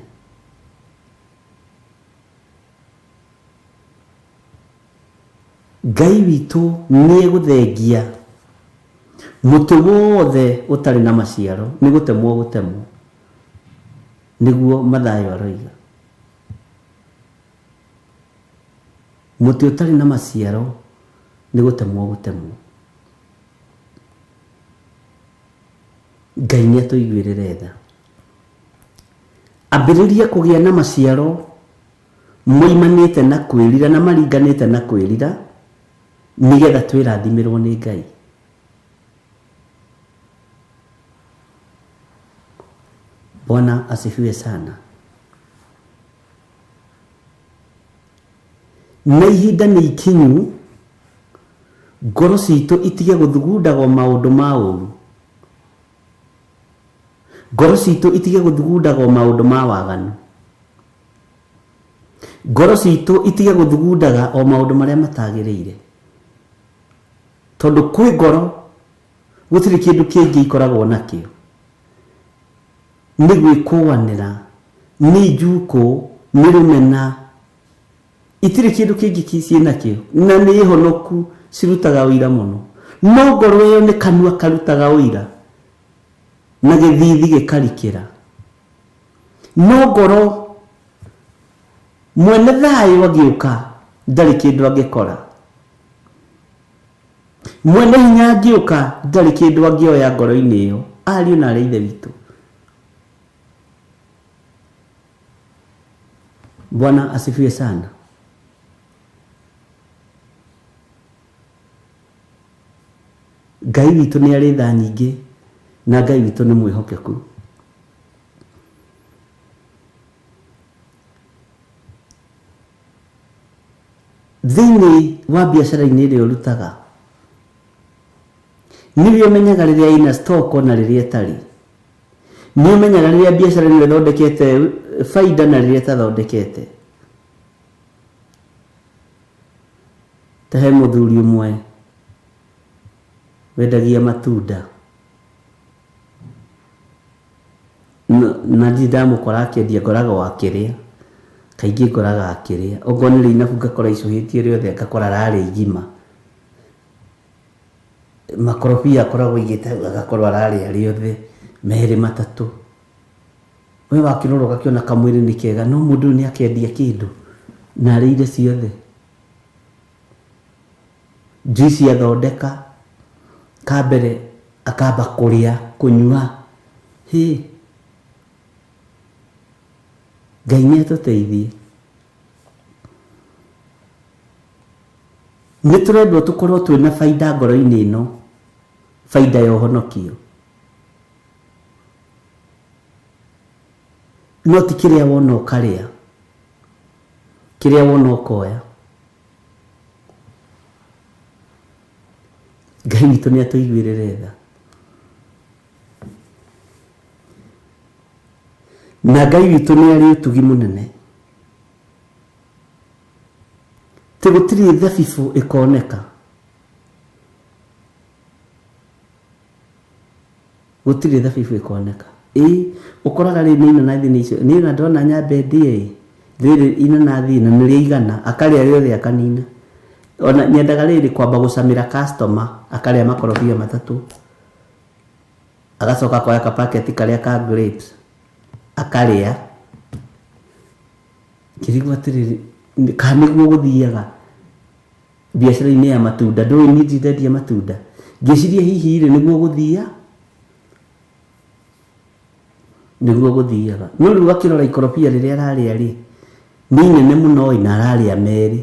Ngai witũ nĩ egũthengia mũtĩ wothe ũtarĩ na maciaro nĩ gũtemwo gũtemwo, nĩguo Mathayo aroiga. Mũtĩ ũtarĩ na maciaro nĩ gũtemwo gũtemwo. Ngai nĩ atũiguĩrĩre tha. Ambĩrĩria kũgĩa na maciaro moimanĩte na kwĩrira na maringanĩte na kwĩrira, nĩgetha twĩrathimirwo nĩ Ngai. Bwana asifiwe sana. Na ihinda nĩ ikinyu ngoro citũ itige gũthugundagwo maũndũ ma ũru, ngoro citũ itige gũthugundagwo maũndũ ma waganu, ngoro citũ itige gũthugundaga o maũndũ marĩa matagĩrĩire, tondũ kwĩ ngoro gũtirĩ kĩndũ kĩngĩ ikoragwo nakĩo. Nĩ gwĩkũanĩra, nĩ njukũ, nĩ rũmena, itirĩ kĩndũ kĩngĩ ciĩ nakĩo, na nĩ honoku, cirutaga ũira mũno. No ngoro ĩyo nĩ kanua karutaga ũira na gĩthithi gĩkarikĩra. No ngoro mwene thayũ agĩũka ndarĩ kĩndũ angĩkora, mwene hinya angĩũka ndarĩ kĩndũ angĩoya ngoro-inĩ ĩyo. Ariũ na aarĩ a Ithe witũ, Bwana asifiwe sana. Ngai witũ nĩ arĩ tha nyingĩ, na Ngai witũ nĩ mwĩhokeku. Thĩinĩ wa biacara-inĩ ĩrĩa ũrutaga, nĩwe ũmenyaga rĩrĩa ĩna stock na rĩrĩa ĩtarĩ. Nĩ ũmenyaga rĩrĩa biacara ĩno ĩthondekete faida na rĩrĩa ĩtathondekete. Ta he mũthuri ũmwe wendagia matunda, na ndi ndamũkora akĩendia, ngoraga akĩrĩa, kaingĩ ngoraga akĩrĩa. Okorwo nĩ rĩinabu ngakora icũhĩtie rĩothe, ngakora ararĩa igima. Makorobia akoragwo igĩte agakorwo ararĩa rĩothe merĩ matatũ. We wakĩrora ũgakĩona kamwĩrĩ nĩ kega, no mũndũ nĩ akĩendia kĩndũ na arĩire ciothe. Juice athondeka, kambere akamba kũrĩa, kũnyua. Ngai nĩ atũteithie. Nĩ tũrendwo tũkorwo twĩna faida ngoro-inĩ ĩno, faida ya ũhonokio. no ti kiria wona ukaria, kiria wona ukoya. Ngai witũ nĩ atũiguĩrĩre tha, na Ngai witũ nĩ arĩ ũtugi mũnene. Ti gũtirĩ thabibũ ĩkoneka, gũtirĩ thabibũ ĩkoneka. Ũkoraga rĩu nĩ inanathi nĩ icio, nĩ ndona nyambe ndie rĩrĩ inanathi na nĩ rĩigana, akarĩa rĩothe akanina. Ona nyendaga rĩrĩ kwamba gũcamĩra customer, akarĩa makorobia matatũ, agacoka akoya kapaketi karĩa ka grapes akarĩa. Ngĩrigwo atĩrĩrĩ, kana nĩguo gũthiaga biacara-inĩ ya matunda? Ndũĩ niĩ ndirĩendia matunda, ngĩciria hihi rĩ nĩguo gũthia, nĩguo gũthiaga. No rĩu akĩrora ikorobia rĩrĩa ararĩa rĩ, nĩ inene mũno na ararĩa merĩ.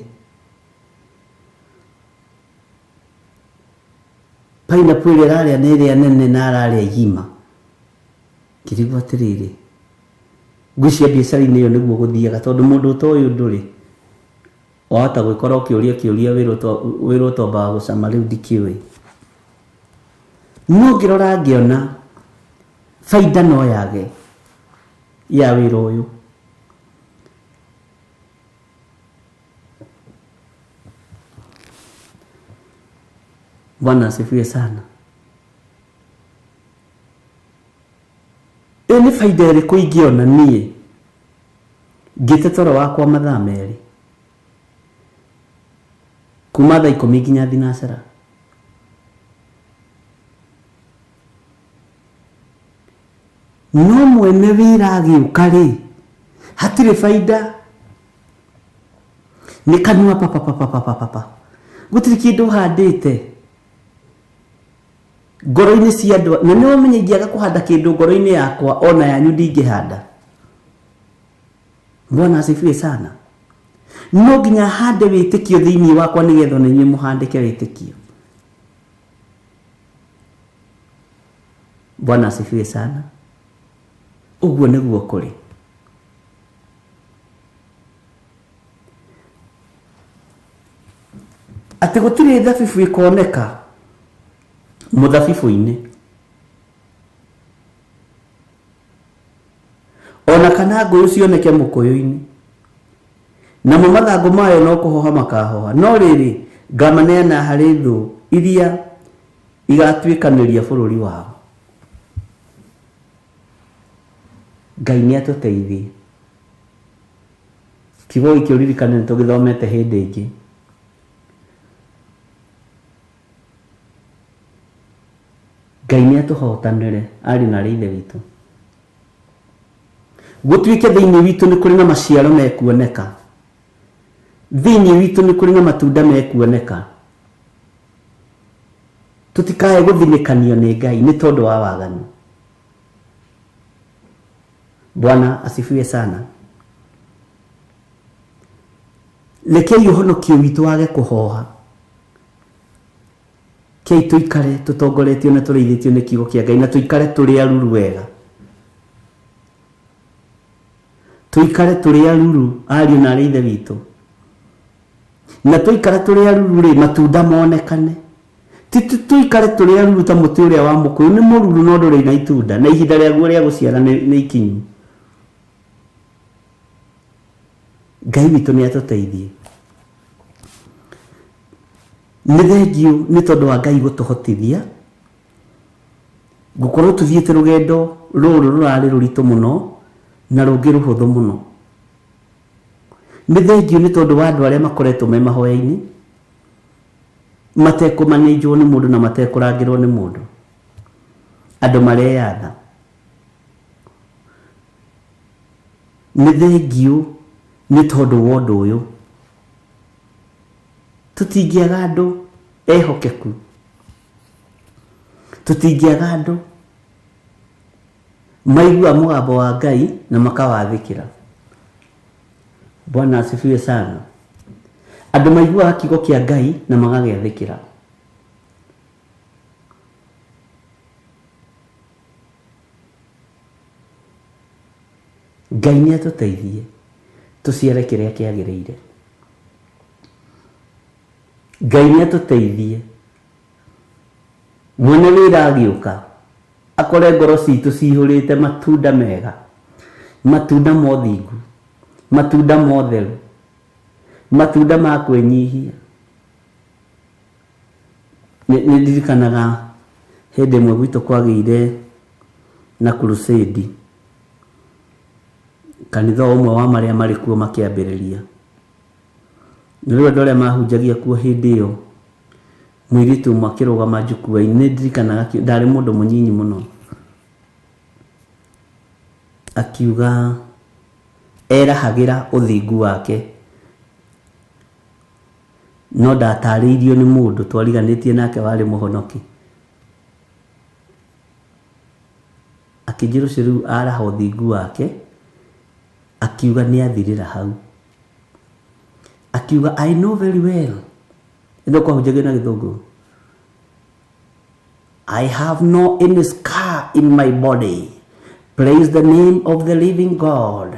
Pineapple ĩrĩa ararĩa nĩ ĩrĩa nene na ararĩa igima. Ngĩrigwo atĩrĩrĩ, ngwĩciria biacara-inĩ ĩyo nĩguo gũthiaga, tondũ mũndũ ũtoĩ ũndũ rĩ, wahota gwĩkora ũkĩũria wĩrwo tombaga gũcama, rĩu ndikĩũĩ. No ngĩrora ngĩona baida no yage ya wĩra ũyũ. Bwana asifiwe sana. Nĩ baida ĩrĩkũ ingĩona niĩ ngĩte toro wakwa mathaa merĩ kuma thaa 10 nginya thinacara? No mwene wĩra agĩũka rĩ, hatirĩ baida, nĩ kanua papapapapapa, gũtirĩ kĩndũ handĩte ngoro-inĩ cia andũ. Na nĩ wamenya ingĩaga kũhanda kĩndũ ngoro-inĩ yakwa, ona yanyu ndingĩhanda. Bwana asifiwe sana. No nginya hande wĩtĩkio thĩinĩ wakwa nĩgetha na inyuĩ mũhandĩke wĩtĩkio. Bwana asifiwe sana. Ũguo nĩguo kũrĩ. Atĩ gũtirĩ thabibũ ĩkoneka mũthabibũ-inĩ, ona kana ngũyũ cioneke mũkũyũ-inĩ, namo mathangũ mayo no kũhoha makahoha. No rĩrĩ ngamaneana harĩ thũ iria igatuĩkanĩria bũrũri wao. Ngai nĩ atũteithie. Kiugo gĩkĩ ũririkane nĩ tũgĩthomete hĩndĩ ĩngĩ. Ngai nĩ atũhotanĩre arĩ na ithe witũ. Gũtuĩke thĩinĩ witũ nĩ kũrĩ na maciaro mekuoneka, thĩinĩ witũ nĩ kũrĩ na matunda mekuoneka. Tũtikae gũthinĩkanio nĩ Ngai nĩ tondũ wa waganu. Bwana asifiwe sana. Rekei ũhonokio witũ wage kũhoha. Kei tũikare tũtongoretio na tũrĩithĩtio nĩ kiugo kĩa Ngai, na tũikare tũrĩ aruru wega. Tũikare tũrĩ aruru ariũ na ithe witũ. Na tũikare tũrĩ aruru rĩ, matunda monekane. Tũikare tũrĩ aruru ta mũtĩ ũrĩa wa mũkũyũ, nĩ mũruru no ndũrĩ na itunda, na ihinda rĩaguo rĩa gũciara nĩ ikinyu. Ngai witũ nĩ atũteithie. Nĩ thengiũ nĩ tondũ wa Ngai gũtũhotithia gũkorwo tũthiĩte rũgendo rũrũ rũrarĩ rũritũ mũno na rũngĩ rũhũthũ mũno. Nĩ thengiũ nĩ tondũ wa andũ arĩa makoretwo me mahoya-inĩ, matekũmanĩnjwo nĩ mũndũ na matekũrangĩrwo nĩ mũndũ, andũ mareyatha. Nĩ thengiũ nĩ tondũ wa ũndũ ũyũ. Tũtingĩaga andũ ehokeku, tũtingĩaga andũ maigua mũgambo wa Ngai na makawathĩkĩra. Bwana asifiwe sana. Andũ maiguaga kiugo kĩa Ngai na magagĩathĩkĩra. Ngai nĩ atũteithie tũciare kĩrĩa kĩagĩrĩire. Ngai nĩ atũteithie mwene wĩra agĩũka akore ngoro citũ cihũrĩte matunda mega, matunda ma ũthingu, matunda ma ũtheru, matunda ma kwĩnyihia. Nĩ ndirikanaga hĩndĩ ĩmwe gwitũ kwagĩire na crusade, kanitha ũmwe wa marĩa marĩ kuo makĩambĩrĩria. Nĩrĩo andũ arĩa mahunjagia kuo hĩndĩ ĩyo, mũirĩtu ũmwe akĩrũgama njukua-inĩ. Nĩ ndirikanaga ndarĩ mũndũ mũnyinyi mũno, akiuga erahagĩra ũthingu wake, no ndatarĩirio nĩ mũndũ twariganĩtie nake warĩ mũhonoki. Akĩnjĩra ũcio rĩu araha ũthingu wake, akiuga nĩ athirĩra hau. Akiuga I know very well, ĩno kwahunjagio na Gĩthũngũ, I have no any scar in my body, praise the name of the living God.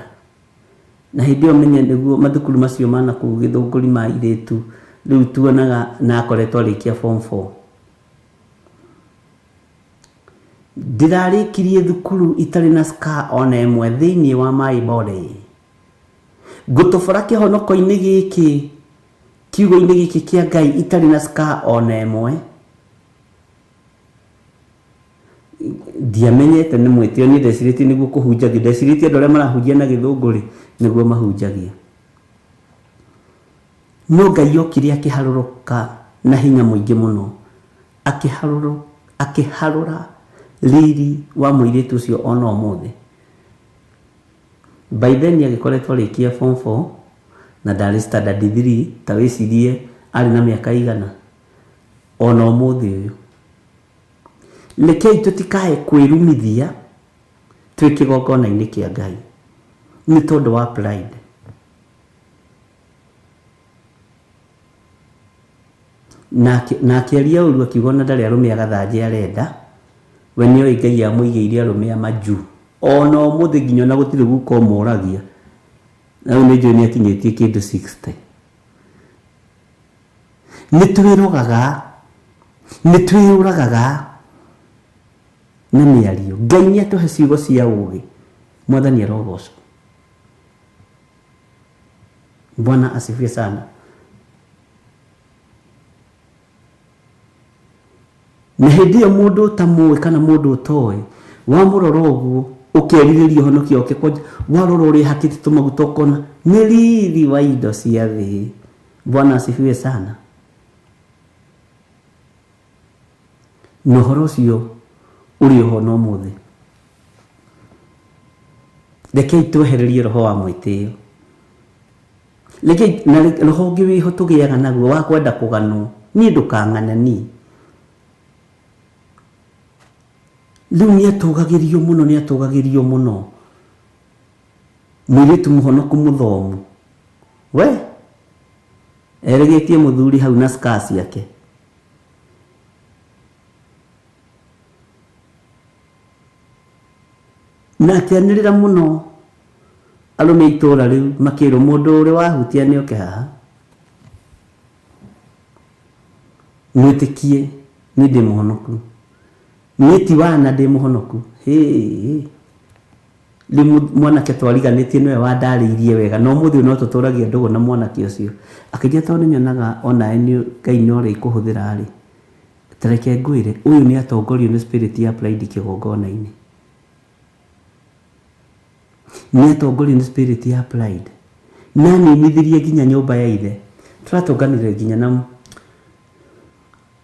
Na hĩndĩ ĩyo menye nĩguo mathukuru macio mana kũu Gĩthũngũri ma airĩtu rĩu tuonaga na akoretwo arĩkia form 4. Ndirarĩkirie thukuru itarĩ na scar ona ĩmwe thĩinĩ wa my body. Ngũtũbara kĩhonoko-inĩ gĩkĩ, kiugo-inĩ gĩkĩ kĩa Ngai itarĩ na scar ona ĩmwe. Ndiamenyete nĩ mwĩtĩo, niĩ ndecirĩtie nĩguo kũhunjagia, ndecirĩtie andũ arĩa marahunjia na Gĩthũngũ nĩguo mahunjagia. No Ngai okire akĩharũrũka na hinya mũingĩ mũno, akĩharũra riri wa mũirĩtu ũcio ona ũmũthĩ. By then agĩkoretwo arĩkia form 4 na ndarĩ standard 3, ta wĩcirie arĩ na mĩaka igana ona ũmũthĩ ũyũ. Rekei tũtikae kwĩrumithia twĩ kĩgongona-inĩ kĩa Ngai nĩ tondũ wa pride. Na akĩaria ũru akiuga na ndarĩ arũme agathanjĩ arenda, we nĩoĩ Ngai amũigĩire arũme a majuu ona ũmũthĩ nginya ona gũtirĩ guka ũmoragia. Na rĩu nĩ njũĩ nĩ akinyĩtie kĩndũ 60. Nĩ twĩyũragaga na mĩario. Ngai nĩ atũhe ciugo cia ũũgĩ. Mwathani arogocwo. Bwana asifiwe sana. Na hĩndĩ ĩyo mũndũ ũtamũĩ kana mũndũ ũtoĩ wamũrora ũguo ũkĩerirĩria ũhonokio wake, warora ũrĩa hakĩte tũmaguta ũkona nĩ riri wa indo cia thĩ. Bwana asifiwe sana. Na ũhoro ũcio ũrĩ ho no mũthĩ. Rekei twehererie roho wa mwĩtĩo. Rekei na roho ũngĩ wĩho tũgĩaga naguo wa kwenda kũganwo. Niĩ ndũkang'anani. Rĩu nĩ atũgagĩrio mũno. Mũirĩtu mũhonoku mũthomu, we erĩgĩtie mũthuri hau na scar ciake. Na akĩanĩrĩra mũno arũme itũũra rĩu makĩrwo mũndũ ũrĩa wahutia nĩoke haha. Mwĩtĩkie nĩ ndĩ mũhonoku. Nĩti wana ndĩ mũhonoku. Rĩu mwanake twariganĩtie nĩwe wandarĩirie wega, no mũthĩ no tũtũragia ndũgũ na mwanake ũcio. Akĩnjĩra tondũ nĩnyonaga ona Ngai no rĩ kũhũthĩra rĩ, tareke ngwĩre ũyũ nĩ atongorio nĩ spirit ya pride kĩgongona-inĩ. Nĩ atongorio nĩ spirit ya pride. Na nĩmithirie nginya nyũmba ya ithe. Tũratũnganire nginya na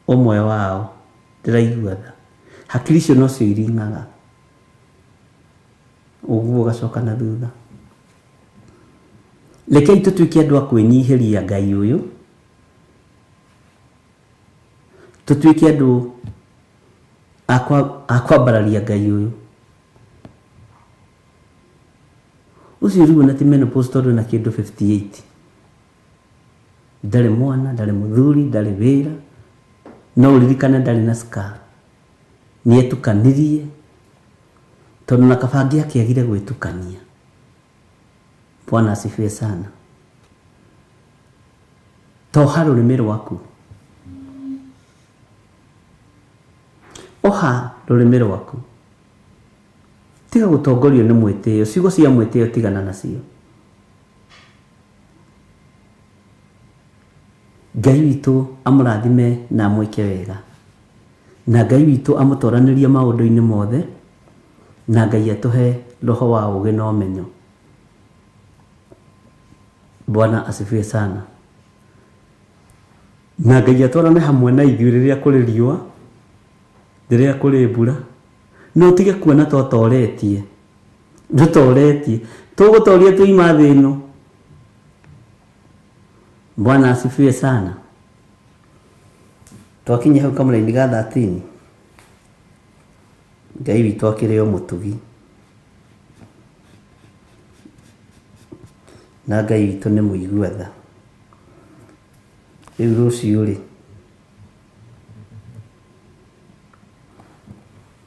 ũmwe wao. Ndĩraigua tha. Hakiri icio no cio iring'aga. Ũguo ũgacoka na thutha. Rekei tũtuĩke andũ a kwĩnyihĩria Ngai ũyũ. Tũtuĩke andũ a kwambararia Ngai ũyũ. Ũcio rĩu na ti menopause tondũ na kĩndũ 58. Ndarĩ mwana, ndarĩ mũthuri, ndarĩ wĩra. No ũririkane ndarĩ na scar. Nĩ etukanirie tondũ na kabangi akĩagire gwĩtukania. Bwana asifiwe sana. Toha rurimi rwaku, oha rurimi rwaku, tiga gutongorio ni mwitio. Ciugo cia mwitio tigana nacio. Ngai witũ amũrathime na amwĩke wega, na Ngai witũ amũtwaranirie maũndũ-inĩ mothe, na Ngai atũhe roho wa ũũgĩ na ũmenyo. Bwana asifiwe sana. Na Ngai atwarane hamwe na ithuĩ rĩrĩa kũrĩ riũa, rĩrĩa kũrĩ mbura. No tige kuona totoretie, tũgũtoria tũima thĩ ĩno. Bwana asifiwe sana. Twakinya hau kamũra-inĩ ga 13, Ngai witũ akĩrĩ o mũtugi, na Ngai witũ nĩ mũigua tha. Rĩu rũciũ rĩ,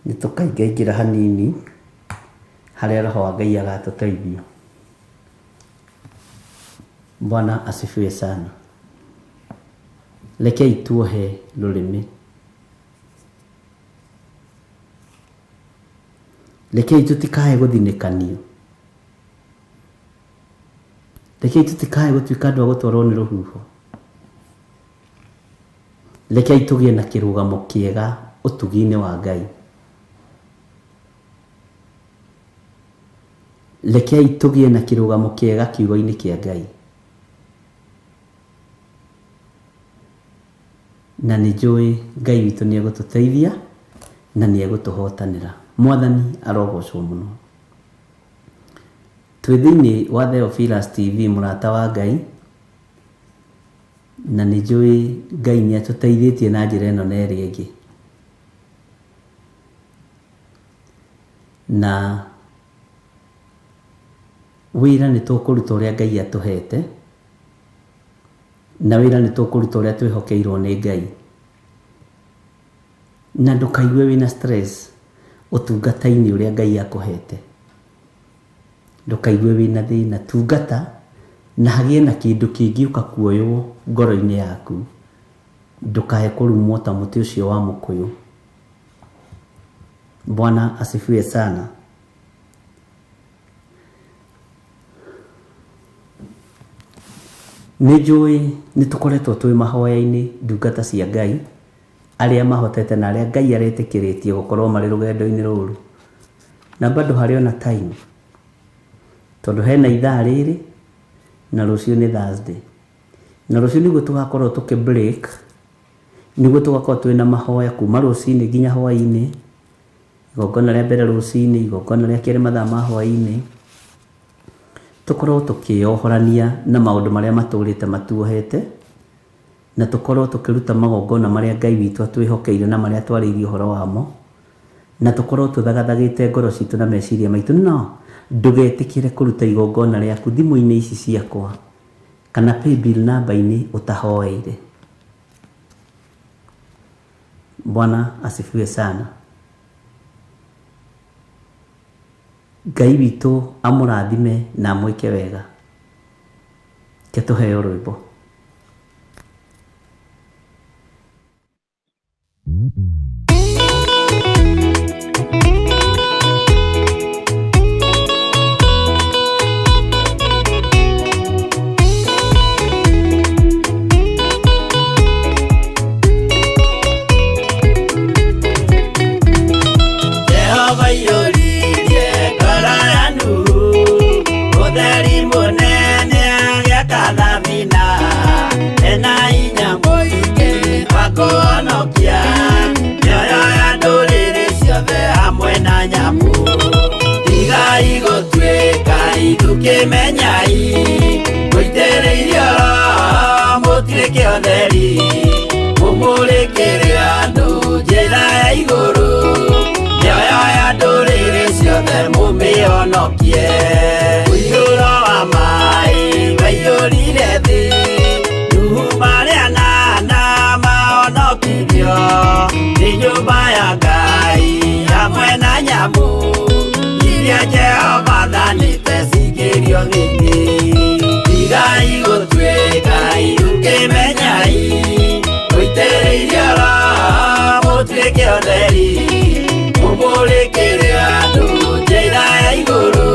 nĩ tũkaingaingĩra hanini harĩa roho wa Ngai agatũteithia. Bwana asifiwe sana. Rekei tuohe rũrĩmĩ, rekei tũtikae gũthinĩkanio, rekei tũtikae gũtuĩka andũ a gũtwarwo nĩ rũhuho. Rekei tũgĩe na kĩrũgamo kĩega ũtugi-inĩ wa Ngai. Rekei tũgĩe na kĩrũgamo kĩega kiugo-inĩ kĩa Ngai. Na nĩ njũĩ Ngai witũ nĩ egũtũteithia na nĩ egũtũhotanĩra. Mwathani arogocwo mũno. Twĩ thĩinĩ wa Theophilus TV, mũrata wa Ngai, na nĩ njũĩ Ngai nĩ atũteithĩtie na njĩra ĩno na ĩrĩa ĩngĩ. Na wĩra nĩ tũkũruta ũrĩa Ngai atũhete, na wĩra nĩ tũkũruta ũrĩa twĩhokeirwo nĩ Ngai. Na ndũkaigue wĩna stress ũtungata-inĩ ũrĩa Ngai akũhete. Ndũkaigue wĩna thĩna, tungata na hagĩe na kĩndũ kĩngĩũka kuoywo ngoro-inĩ yaku. Ndũkae kũrumwo ta mũtĩ ũcio wa mũkũyũ. Bwana asifiwe sana. Nĩ njũĩ nĩ tũkoretwo twĩ mahoya-inĩ ndungata cia Ngai, arĩa mahotete na arĩa Ngai aretĩkĩrĩtie gũkorwo marĩ rũgendo-inĩ rũrũ. Na bado harĩ ona time, tondũ hena ithaa rĩrĩ na rũciũ nĩ Thursday. Na rũciũ nĩguo tũgakorwo break, nĩguo tũgakorwo twĩ na mahoya kuma rũcinĩ nginya hwaĩ-inĩ. Igongona rĩa mbere rũcinĩ, igongona rĩa kerĩ mathaa ma hwaĩ-inĩ. Tũkorwo tũkĩohorania na maũndũ marĩa matũrĩte matuohete, na tũkorwo tũkĩruta magongona marĩa Ngai witũ atwĩhokeire na marĩa twarĩirie ũhoro wamo, na tũkorwo tũthagathagĩte ngoro citũ na meciria maitũ. No ndũgetĩkĩre kũruta igongona rĩaku thimũ-inĩ ici ciakwa kana paybill namba-inĩ ũtahoeire. Bwana asifiwe sana. Ngai witũ amũrathime na amwĩke wega. Ke tũheo rwĩmbo. Kemenyai goitereirio motireke otheri mumurekere andu njira ya iguru nyoyo ya ndũrĩrĩ ciothe mumĩonokie ũiyũro wa maĩ waiyũrire thĩ nuhu marĩa nana maonokirio nĩ nyũmba ya Ngai hamwe na nyamũ iria Jehova thanĩte cingĩrio thĩinĩ. mũtuĩke ũtheri mũmũrĩkĩre andũ njĩra ya igũrũ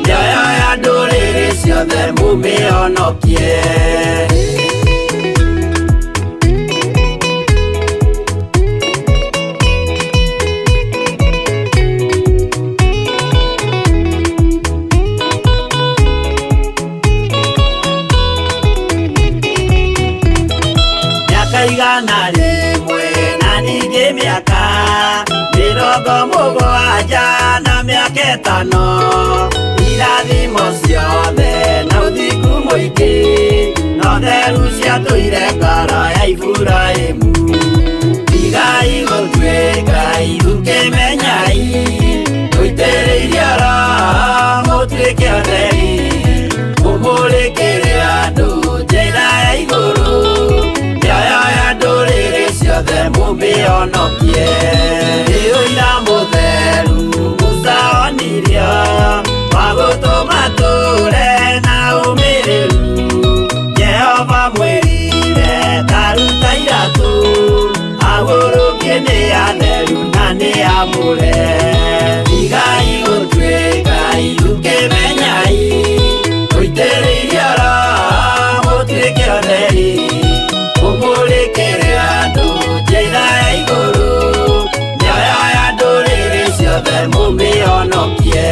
mĩoyo ya ndũrĩrĩ ciothe mũmĩhonokie. Igana rĩmwe na ningĩ mĩaka 70 na mĩaka 5 irathimo ciothe na ũthingu mũingĩ na ũtheru ciatũire ngoro ya Iburahĩmu. Igai gũtuĩka itũkĩmenyai gũitĩrĩirie oro mũtuĩke ũtheri mũmũrĩkĩre andũ njĩra ya igũrũ ciothe mũmĩhonokie. Ũira mũtheru Musa onirio wa gũtũma tũre na ũmĩrĩru. Jehova mwĩrire taruta iratũ agũrũkie nĩ atheru na nĩ amũre. Igai gũtuĩka itũkĩmenyai gũitĩrĩirie oro mũtuĩke ũtheri mũmũrĩkĩre andũ njĩra ya igũrũ mĩoyo ya ndũrĩrĩ ciothe mũmĩhonokie.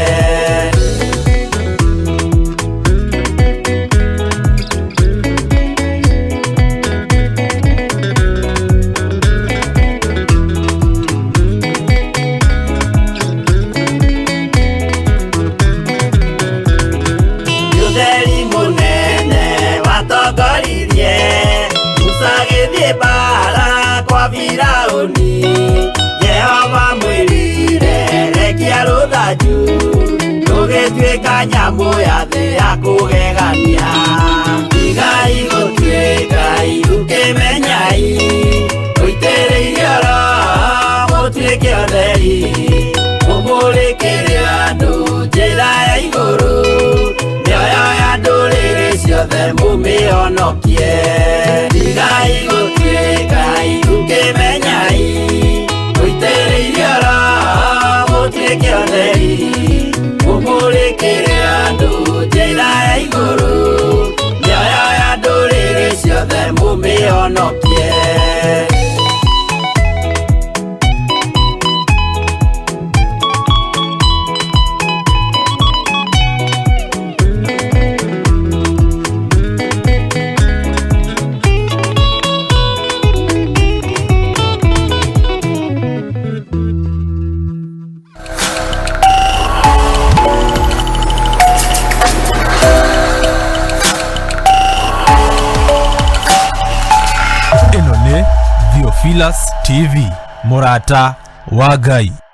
Ũtheri mũnene watongoririe Musa gĩthiĩ mbara kwa Firaũni. Jehova mwĩrire rekia rũthanju rũgĩtuĩka nyamũ ya thĩ ya kũgegania. Igai gũtuĩka itũkĩmenyai gũitĩrĩirie oro mũtuĩke ũtheri mũmũrĩkĩre andũ njĩra ya igũrũ mĩoyo ya ndũrĩrĩ ciothe mũmĩhonokie. Igai gũtuĩka itũkĩmenyai gũitĩrĩirie oro mũtuĩke ũtheri mũmũrĩkĩre andũ njĩra ya igũrũ mĩoyo ya ndũrĩrĩ ciothe mũmĩhonokie. Theophilus TV, Mũrata wa Ngai.